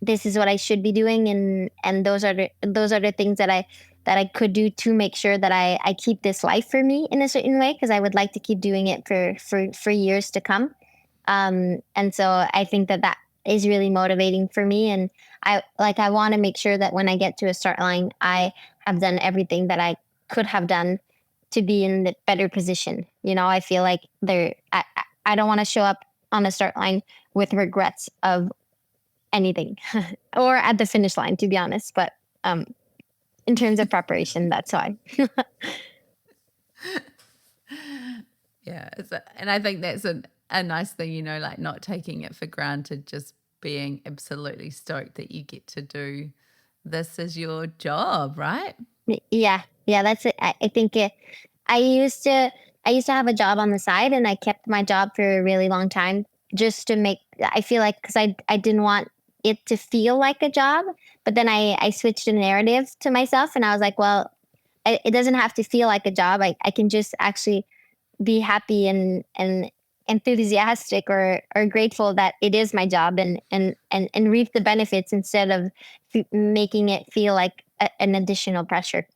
this is what I should be doing, and those are the things that I could do to make sure that I keep this life for me in a certain way, because I would like to keep doing it for years to come. And so I think that that is really motivating for me, and I want to make sure that when I get to a start line, I have done everything that I could have done to be in the better position. I feel like I don't want to show up on a start line with regrets of anything or at the finish line, to be honest. But in terms of preparation, that's why. Yeah, and I think that's a nice thing, like not taking it for granted, just being absolutely stoked that you get to do this as your job, right? Yeah, that's it. I think I used to have a job on the side, and I kept my job for a really long time just to make. I feel like because I didn't want it to feel like a job, but then I switched the narrative to myself, and I was like, well, it doesn't have to feel like a job. I can just actually be happy and enthusiastic or grateful that it is my job, and reap the benefits instead of making it feel like an additional pressure.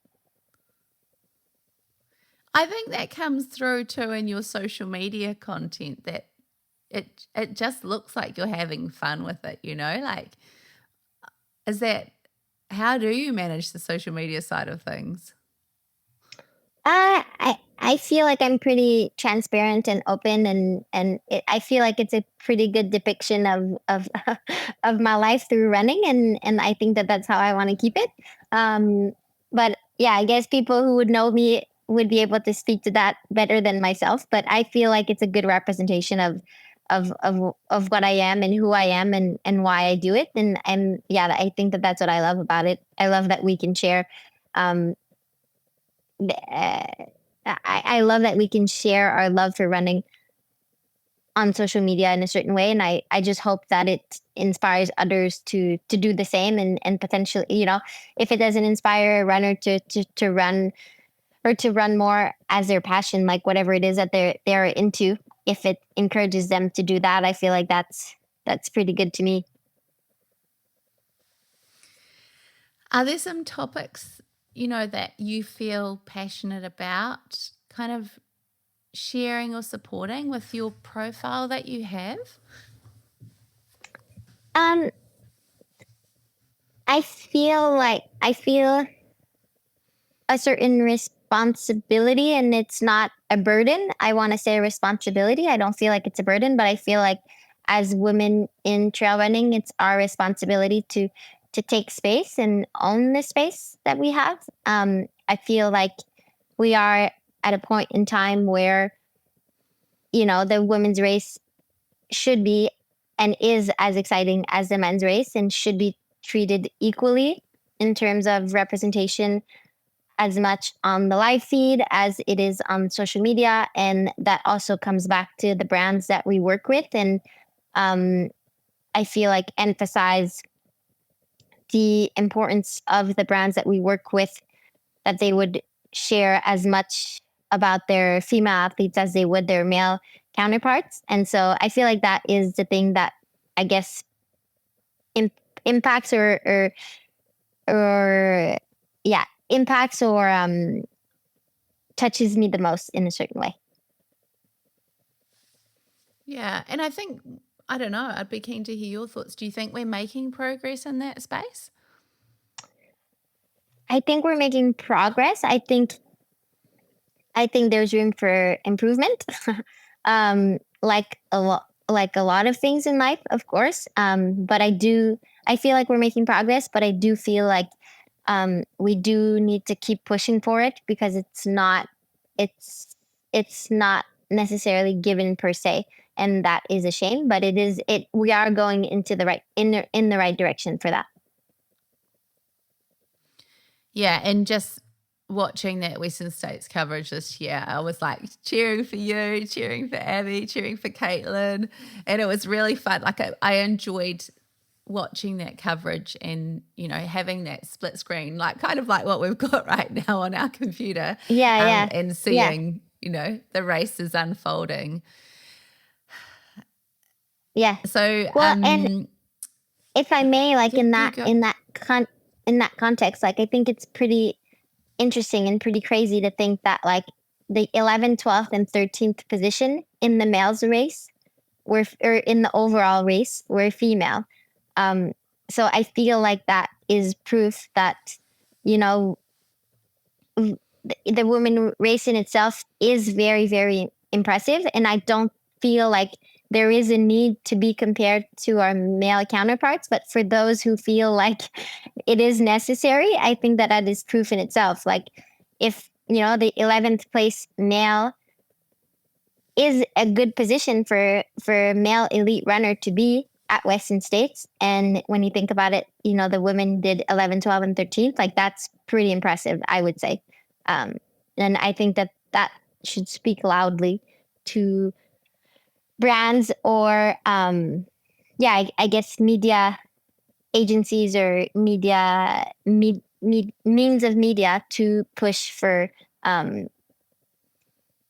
I think that comes through too in your social media content, that it just looks like you're having fun with it, like, how do you manage the social media side of things? I feel like I'm pretty transparent and open, I feel like it's a pretty good depiction of of my life through running, and I think that that's how I want to keep it. But yeah, I guess people who would know me would be able to speak to that better than myself. But I feel like it's a good representation of what I am and who I am, and why I do it. And yeah, I think that that's what I love about it. I love that we can share. Um, I love that we can share our love for running on social media in a certain way. And I just hope that it inspires others to do the same, and potentially, if it doesn't inspire a runner to run or to run more as their passion, like whatever it is that they're into, if it encourages them to do that, I feel like that's pretty good to me. Are there some topics, that you feel passionate about, kind of sharing or supporting with your profile that you have? Um, I feel a certain responsibility, and it's not a burden. I want to say responsibility. I don't feel like it's a burden, but I feel like as women in trail running, it's our responsibility to take space and own the space that we have. I feel like we are at a point in time where the women's race should be and is as exciting as the men's race and should be treated equally in terms of representation as much on the live feed as it is on social media. And that also comes back to the brands that we work with. And I feel like emphasize the importance of the brands that we work with, that they would share as much about their female athletes as they would their male counterparts. And so I feel like that is the thing that I guess impacts or yeah, impacts or touches me the most in a certain way. Yeah. And I think, I don't know, I'd be keen to hear your thoughts. Do you think we're making progress in that space? I think we're making progress. I think there's room for improvement. Like a lot of things in life, of course. But I feel like we're making progress, but I do feel like we do need to keep pushing for it, because it's not necessarily given per se, and that is a shame. But we are going into the right in the right direction for that. Yeah, and just watching that Western States coverage this year, I was like cheering for you, cheering for Abby, cheering for Caitlin, and it was really fun. Like I enjoyed watching that coverage and, having that split screen, like kind of like what we've got right now on our computer. Yeah. And seeing, the races unfolding. Yeah. So, well, and if I may, like in that context, like I think it's pretty interesting and pretty crazy to think that like the 11th, 12th, and 13th position in the males race or in the overall race were female. So I feel like that is proof that, the women race in itself is very, very impressive. And I don't feel like there is a need to be compared to our male counterparts. But for those who feel like it is necessary, I think that is proof in itself. Like if, the 11th place male is a good position for a male elite runner to be at Western States. And when you think about it, the women did 11, 12, and 13th. Like that's pretty impressive, I would say. And I think that should speak loudly to brands or, I guess media agencies or means of media to push for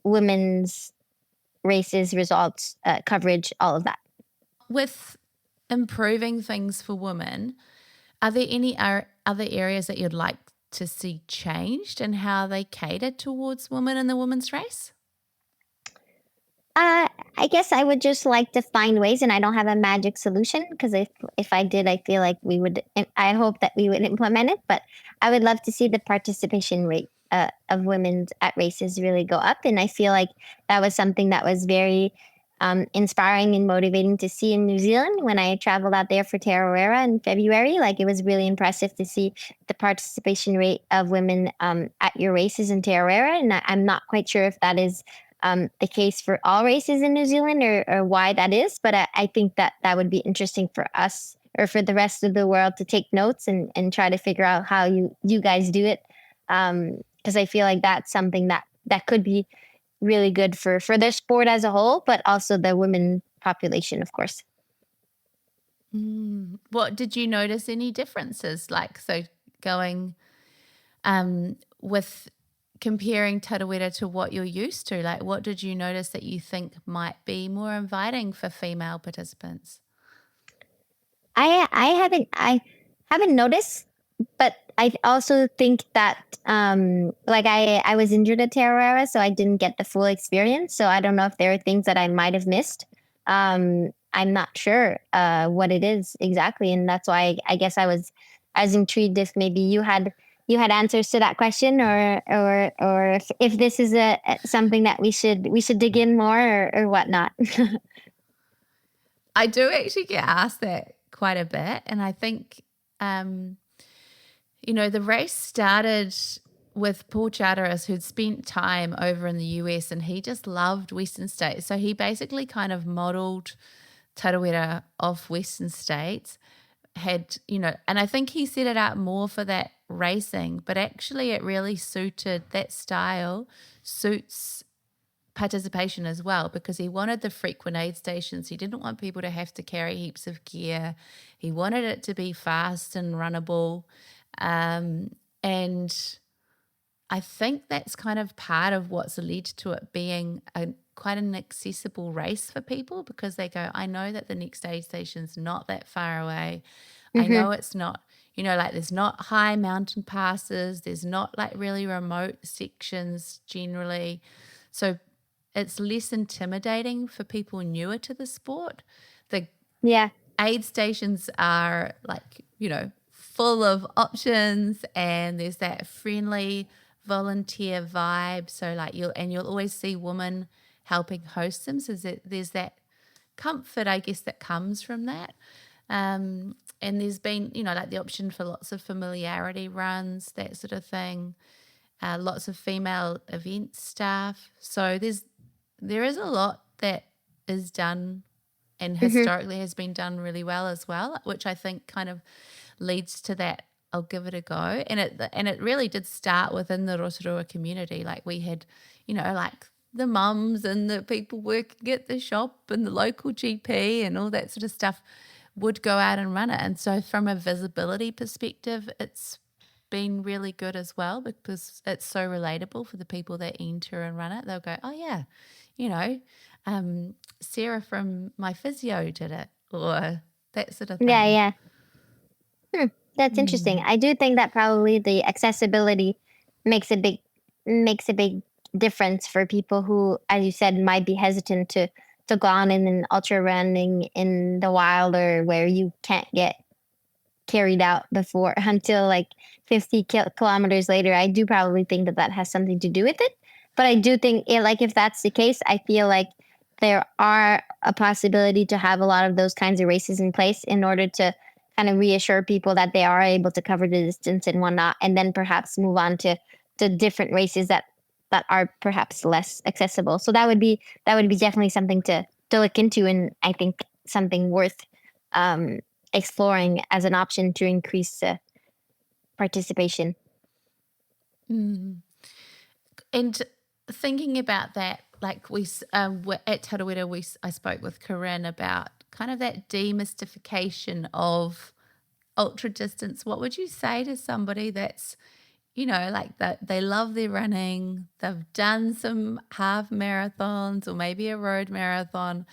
women's races, results, coverage, all of that. With improving things for women, are there any other areas that you'd like to see changed and how they cater towards women in the women's race? I guess I would just like to find ways, and I don't have a magic solution, because if I did, I feel like I hope that we would implement it, but I would love to see the participation rate of women at races really go up. And I feel like that was something that was very inspiring and motivating to see in New Zealand when I traveled out there for Tarawera in February. Like it was really impressive to see the participation rate of women at your races in Tarawera. And I'm not quite sure if that is the case for all races in New Zealand or why that is. But I think that would be interesting for us or for the rest of the world to take notes and try to figure out how you guys do it. Because I feel like that's something that could be really good for the sport as a whole, but also the women population, of course. What did you notice any differences? Like, so going with comparing Tarawera to what you're used to, like what did you notice that you think might be more inviting for female participants? I haven't noticed but I also think that like I was injured at Tarawera, so I didn't get the full experience. So I don't know if there are things that I might have missed. I'm not sure what it is exactly, and that's why I guess I was intrigued if maybe you had answers to that question, or if this is something that we should dig in more or whatnot. I do actually get asked that quite a bit, and I think the race started with Paul Charteris, who'd spent time over in the US, and he just loved Western states. So he basically kind of modeled Tarawera off Western states, and I think he set it up more for that racing, but actually it really suited that style, suits participation as well, because he wanted the frequent aid stations. He didn't want people to have to carry heaps of gear. He wanted it to be fast and runnable. And I think that's kind of part of what's led to it being quite an accessible race for people, because they go, I know that the next aid station's not that far away. I know it's not, like there's not high mountain passes. There's not like really remote sections generally. So it's less intimidating for people newer to the sport. The aid stations are like, full of options, and there's that friendly volunteer vibe. So like you'll always see women helping host them. So there's that comfort, I guess, that comes from that. And there's been, like the option for lots of familiarity runs, that sort of thing. Lots of female event staff. So there is a lot that is done and historically has been done really well as well, which I think kind of leads to that, I'll give it a go. And it really did start within the Rotorua community. Like we had, like the mums and the people working at the shop and the local GP and all that sort of stuff would go out and run it. And so from a visibility perspective, it's been really good as well, because it's so relatable for the people that enter and run it. They'll go, oh yeah, Sarah from my physio did it, or that sort of thing. Yeah. That's interesting. I do think that probably the accessibility makes a big difference for people who, as you said, might be hesitant to go on in an ultra running in the wild, or where you can't get carried out before until like 50 kilometers later. I do probably think that has something to do with it. But I do think if that's the case, I feel like there are a possibility to have a lot of those kinds of races in place in order to kind of reassure people that they are able to cover the distance and whatnot, and then perhaps move on to different races that are perhaps less accessible. So that would be definitely something to look into, and I think something worth exploring as an option to increase participation. And thinking about that, like we at Tarawera, I spoke with Corinne about kind of that demystification of ultra distance. What would you say to somebody that's, like that they love their running, they've done some half marathons or maybe a road marathon,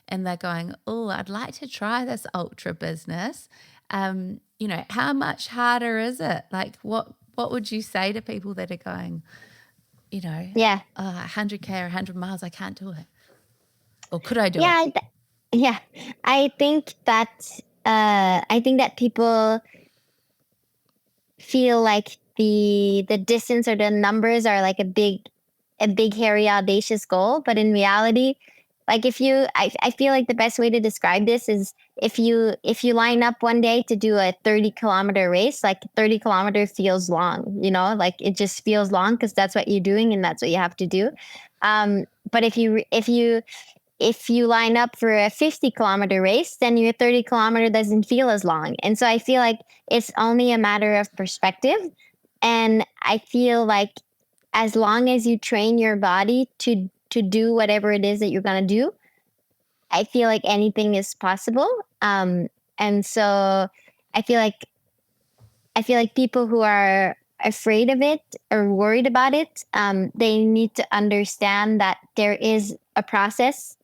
and they're going, oh, I'd like to try this ultra business. How much harder is it? Like what would you say to people that are going, 100K or 100 miles, I can't do it? Or could I do it? Yeah. I think that people feel like the distance or the numbers are like a big, hairy, audacious goal. But in reality, like I feel like the best way to describe this is if you line up one day to do a 30-kilometer race, like 30 kilometers feels long, like it just feels long because that's what you're doing and that's what you have to do. But if you line up for a 50-kilometer race, then your 30-kilometer doesn't feel as long. And so I feel like it's only a matter of perspective. And I feel like as long as you train your body to do whatever it is that you're going to do, I feel like anything is possible. And so I feel like people who are afraid of it or worried about it, they need to understand that there is a process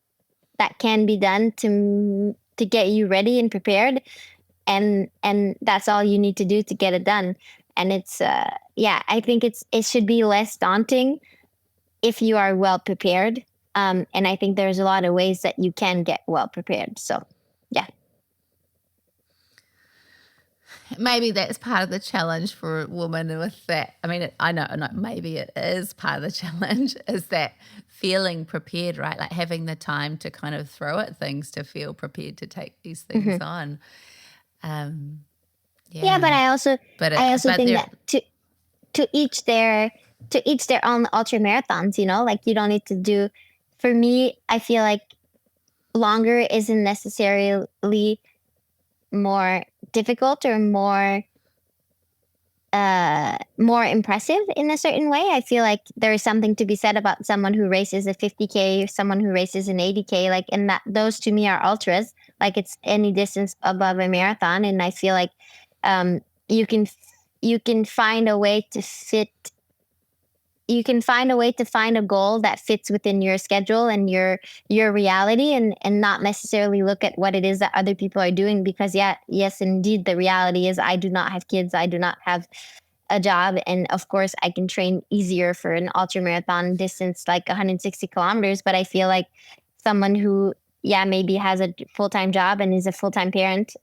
that can be done to get you ready and prepared. and that's all you need to do to get it done. And it's I think it should be less daunting if you are well prepared. And I think there's a lot of ways that you can get well prepared. So yeah. Maybe that's part of the challenge for a woman with that. I mean, I know, maybe it is part of the challenge, is that feeling prepared, right? Like having the time to kind of throw at things to feel prepared to take these things on. Yeah, but I also think that to each their own ultra marathons, like you don't need to do, for me, I feel like longer isn't necessarily more difficult or more impressive in a certain way. I feel like there is something to be said about someone who races a 50K or someone who races an 80K, like, and that those to me are ultras. Like, it's any distance above a marathon. And I feel like you can find a way to fit. You can find a way to find a goal that fits within your schedule and your reality, and not necessarily look at what it is that other people are doing. Because yes, indeed, the reality is I do not have kids. I do not have a job. And of course, I can train easier for an ultra marathon distance, like 160 kilometers. But I feel like someone who, maybe has a full-time job and is a full-time parent,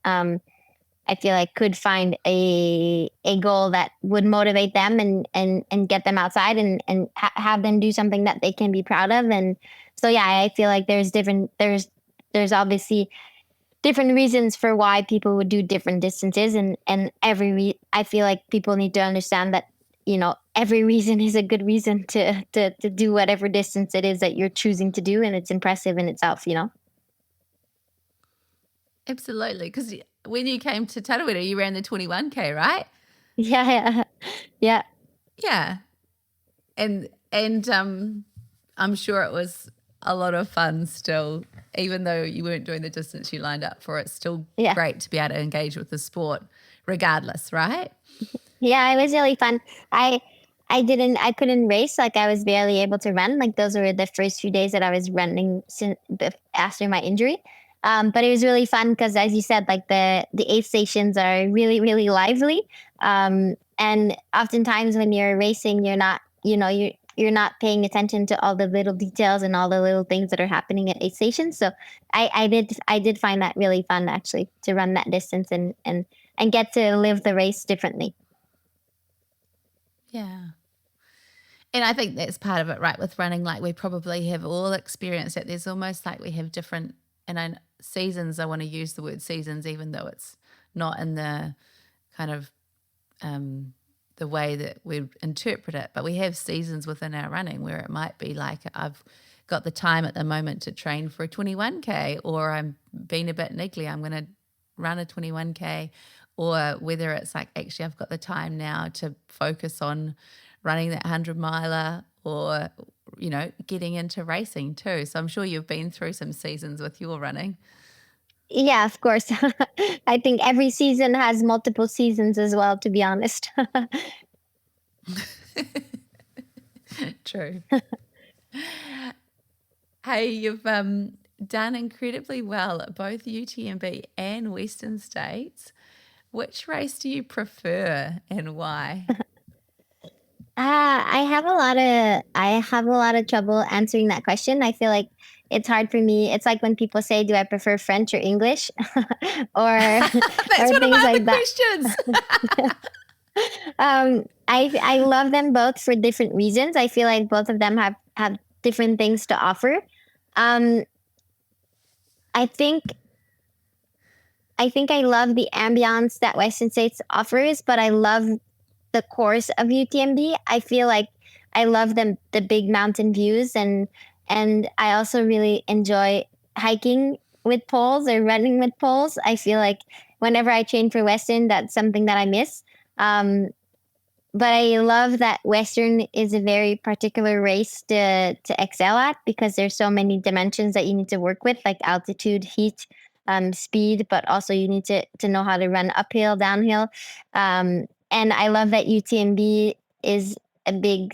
I feel like could find a goal that would motivate them and get them outside and have them do something that they can be proud of. And so, I feel like there's obviously different reasons for why people would do different distances. And I feel like people need to understand that, every reason is a good reason to do whatever distance it is that you're choosing to do. And it's impressive in itself, Absolutely. Because when you came to Tarawera, you ran the 21K, right? Yeah. Yeah. And I'm sure it was a lot of fun still, even though you weren't doing the distance you lined up for. It's still great to be able to engage with the sport regardless, right? Yeah, it was really fun. I couldn't race. Like, I was barely able to run. Like, those were the first few days that I was running after my injury. But it was really fun because, as you said, like the aid stations are really, really lively. And oftentimes when you're racing, you're not, you're not paying attention to all the little details and all the little things that are happening at aid stations. So I did find that really fun, actually, to run that distance and get to live the race differently. Yeah. And I think that's part of it, right? With running, like, we probably have all experienced it. There's almost like we have different, and seasons, I want to use the word seasons, even though it's not in the kind of the way that we interpret it, but we have seasons within our running where it might be like, I've got the time at the moment to train for a 21K, or I'm being a bit niggly, I'm going to run a 21K, or whether it's like, actually, I've got the time now to focus on running that 100-miler, or, getting into racing too. So I'm sure you've been through some seasons with your running. Yeah, of course. I think every season has multiple seasons as well, to be honest. True. Hey, you've done incredibly well at both UTMB and Western States. Which race do you prefer and why? I have a lot of trouble answering that question. I feel like it's hard for me. It's like when people say, "Do I prefer French or English?" or That's or one of things my like other that. questions. I love them both for different reasons. I feel like both of them have different things to offer. I think I love the ambiance that Western States offers, but I love the course of UTMB. I feel like I love the big mountain views, and I also really enjoy hiking with poles or running with poles. I feel like whenever I train for Western, that's something that I miss. But I love that Western is a very particular race to excel at, because there's so many dimensions that you need to work with, like altitude, heat, speed, but also you need to know how to run uphill, downhill. And I love that UTMB is a big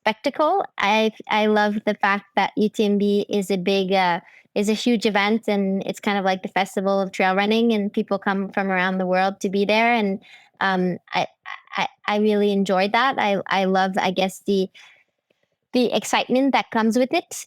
spectacle. I love the fact that UTMB is a huge event, and it's kind of like the festival of trail running, and people come from around the world to be there. And um, I, I really enjoyed that. I love, I guess, the excitement that comes with it.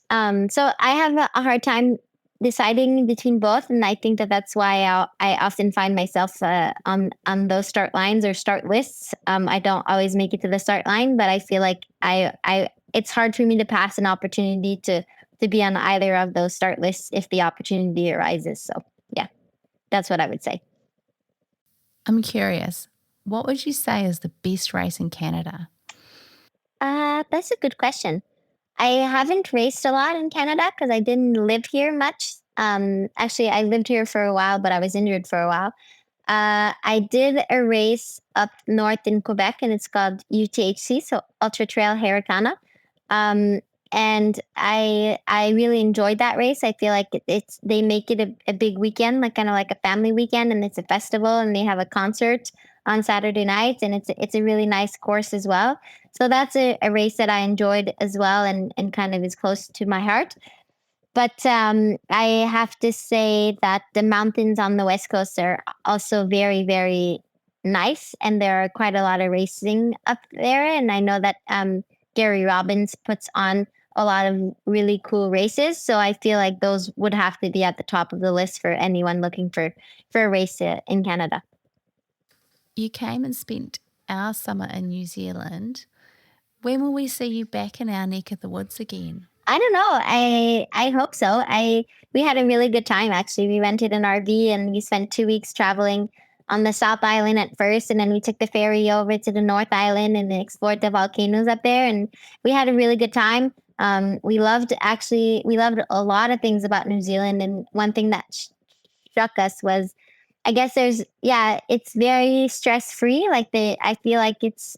So I have a hard time deciding between both, and I think that that's why I often find myself on those start lines or start lists. I don't always make it to the start line, but I feel like I it's hard for me to pass an opportunity to be on either of those start lists if the opportunity arises. So yeah, that's what I would say. I'm curious, what would you say is the best race in Canada? That's a good question. I haven't raced a lot in Canada because I didn't live here much. Actually, I lived here for a while, but I was injured for a while. I did a race up north in Quebec, and it's called UTHC, so Ultra Trail Harricana. And I really enjoyed that race. I feel like it's they make it a big weekend, like kind of like a family weekend, and it's a festival, and they have a concert on Saturday nights, and it's a really nice course as well. So that's a race that I enjoyed as well, and kind of is close to my heart. But I have to say that the mountains on the West Coast are also very, very nice. And there are quite a lot of racing up there. And I know that Gary Robbins puts on a lot of really cool races. So I feel like those would have to be at the top of the list for anyone looking for a race in Canada. You came and spent our summer in New Zealand. When will we see you back in our neck of the woods again? I don't know. I hope so. We had a really good time actually. We rented an RV and we spent 2 weeks traveling on the South Island at first, and then we took the ferry over to the North Island and explored the volcanoes up there, and we had a really good time. We loved a lot of things about New Zealand, and one thing that struck us was, I guess it's very stress free. I feel like it's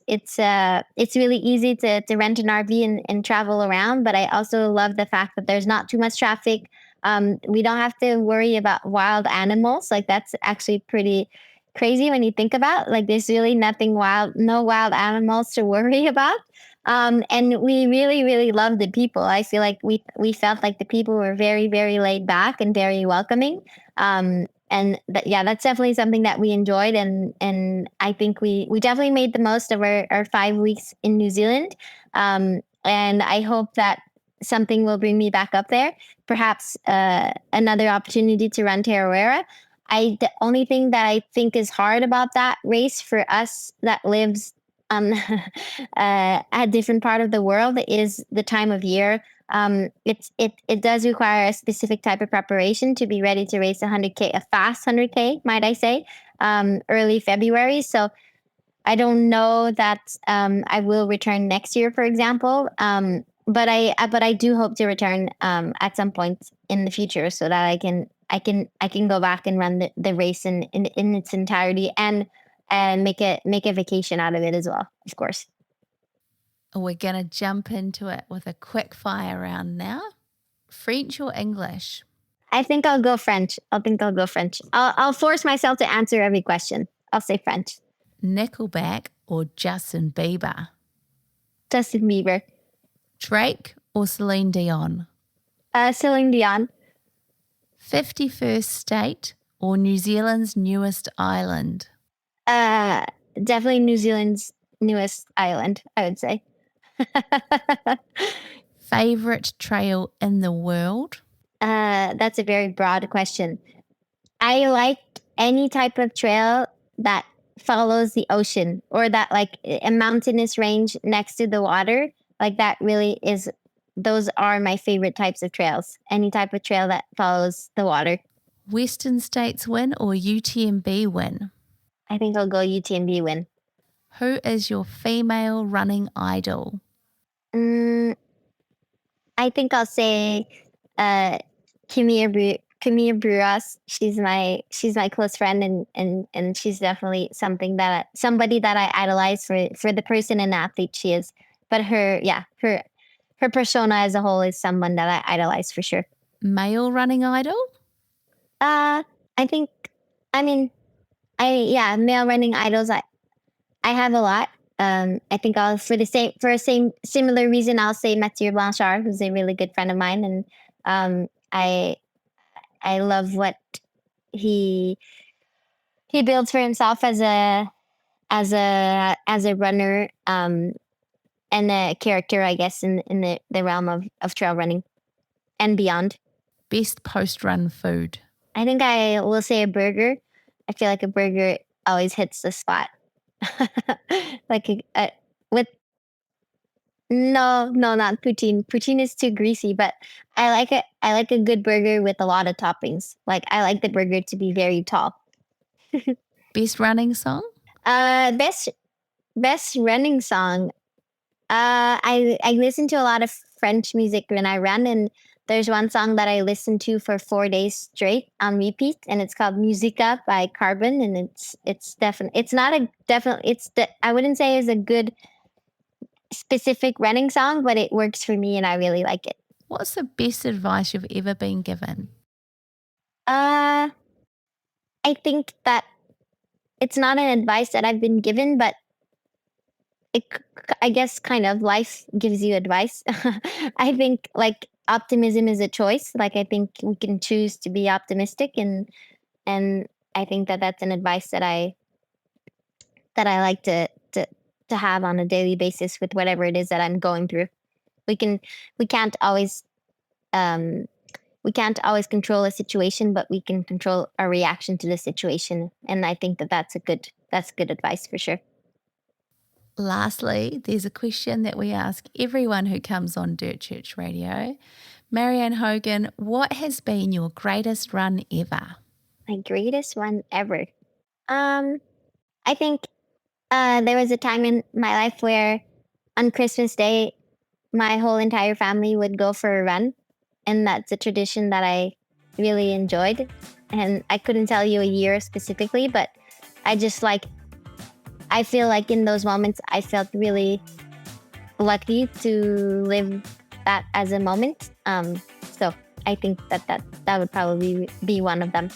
really easy to rent an RV and travel around. But I also love the fact that there's not too much traffic. We don't have to worry about wild animals. Like that's actually pretty crazy when you think about. Like there's really no wild animals to worry about. And we really, really loved the people. I feel like we felt like the people were very, very laid back and very welcoming. That's definitely something that we enjoyed, and I think we definitely made the most of our 5 weeks in New Zealand. And I hope that something will bring me back up there, perhaps another opportunity to run Tarawera. The only thing that I think is hard about that race for us that lives a different part of the world is the time of year. It does require a specific type of preparation to be ready to race 100K, a fast 100K, might I say, early February. So I don't know that I will return next year, for example. But I do hope to return at some point in the future so that I can go back and run the race in its entirety and make a vacation out of it as well, of course. We're going to jump into it with a quick fire round now. French or English? I think I'll go French. I'll force myself to answer every question. I'll say French. Nickelback or Justin Bieber? Justin Bieber. Drake or Celine Dion? Celine Dion. 51st state or New Zealand's newest island? Definitely New Zealand's newest island, I would say. Favorite trail in the world? That's a very broad question. I like any type of trail that follows the ocean or that like a mountainous range next to the water. Like that really is, those are my favorite types of trails. Any type of trail that follows the water. Western States win or UTMB win? I think I'll go UTMB win. Who is your female running idol? I think I'll say Camille Bruras. She's my close friend, and she's definitely somebody that I idolize for the person and athlete she is. But her persona as a whole is someone that I idolize for sure. Male running idol? Male running idols. I have a lot. I think I'll for a similar reason I'll say Mathieu Blanchard, who's a really good friend of mine, and I love what he builds for himself as a runner, and a character, I guess, in the realm of trail running and beyond. Best post-run food? I think I will say a burger. I feel like a burger always hits the spot. Like with no, not poutine. Poutine is too greasy, but I like it. I like a good burger with a lot of toppings. Like I like the burger to be very tall. Best running song? Best running song. I listen to a lot of French music when I run, and there's one song that I listen to for 4 days straight on repeat, and it's called Musica by Carbon, and I wouldn't say it's a good specific running song, but it works for me and I really like it. What's the best advice you've ever been given? I think that it's not an advice that I've been given, but I guess kind of life gives you advice. I think like optimism is a choice. Like I think we can choose to be optimistic, and I think that that's an advice that I like to have on a daily basis with whatever it is that I'm going through. We can't always control a situation, but we can control our reaction to the situation. And I think that that's good advice for sure. Lastly, there's a question that we ask everyone who comes on Dirt Church Radio. Marianne Hogan, what has been your greatest run ever? My greatest run ever. I think there was a time in my life where on Christmas Day, my whole entire family would go for a run. And that's a tradition that I really enjoyed. And I couldn't tell you a year specifically, but I feel like in those moments, I felt really lucky to live that as a moment. So I think that would probably be one of them.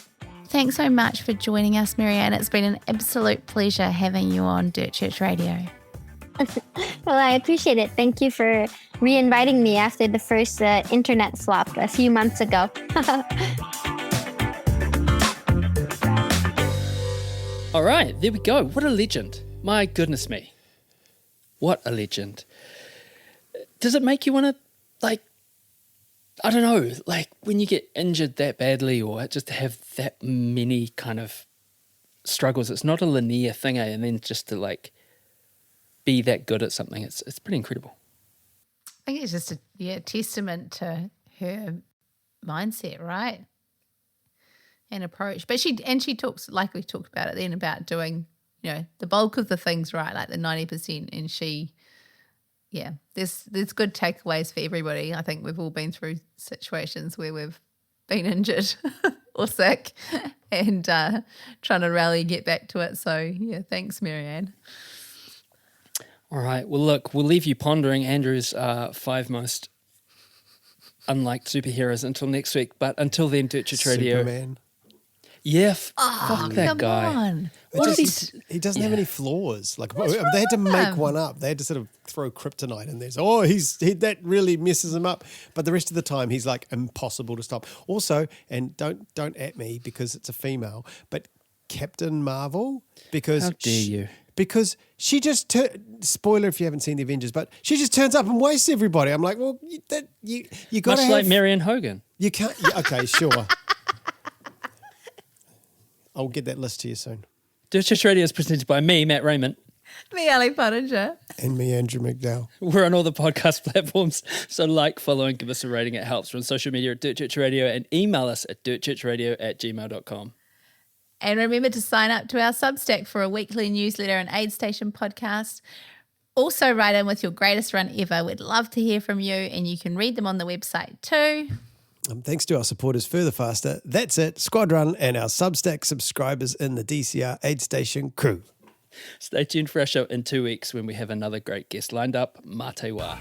Thanks so much for joining us, Marianne. It's been an absolute pleasure having you on Dirt Church Radio. Well, I appreciate it. Thank you for re-inviting me after the first internet flop a few months ago. All right, there we go. What a legend. My goodness me. What a legend. Does it make you want to, I don't know, when you get injured that badly or just to have that many kind of struggles, it's not a linear thing, and then just to be that good at something, it's pretty incredible. I think it's just a testament to her mindset, right? And approach. But she talks, like we talked about it then, about doing, the bulk of the things right, like the 90%. And there's good takeaways for everybody. I think we've all been through situations where we've been injured or sick and trying to rally and get back to it. So, thanks, Marianne. All right. Well, look, we'll leave you pondering Andrew's 5 most unliked superheroes until next week. But until then, Dirt Church Radio. Superman. Yeah, fuck that guy. On. He doesn't have any flaws. They had to make one up. They had to sort of throw kryptonite in there. So, that really messes him up. But the rest of the time, he's impossible to stop. Also, and don't at me because it's a female, but Captain Marvel, because how dare you? Because she just spoiler if you haven't seen the Avengers, but she just turns up and wastes everybody. I'm like, well, you got to much like Marianne Hogan. You can't. Okay, sure. I'll get that list to you soon. Dirt Church Radio is presented by me, Matt Raymond. Me, Ali Pottinger. And me, Andrew McDowell. We're on all the podcast platforms, so follow, and give us a rating. It helps. We're on social media at Dirt Church Radio, and email us at dirtchurchradio@gmail.com. And remember to sign up to our Substack for a weekly newsletter and aid station podcast. Also write in with your greatest run ever. We'd love to hear from you, and you can read them on the website too. Thanks to our supporters Further Faster, That's It, Squadron, and our Substack subscribers in the DCR aid station crew. Stay tuned for our show in 2 weeks when we have another great guest lined up. Mā te wā.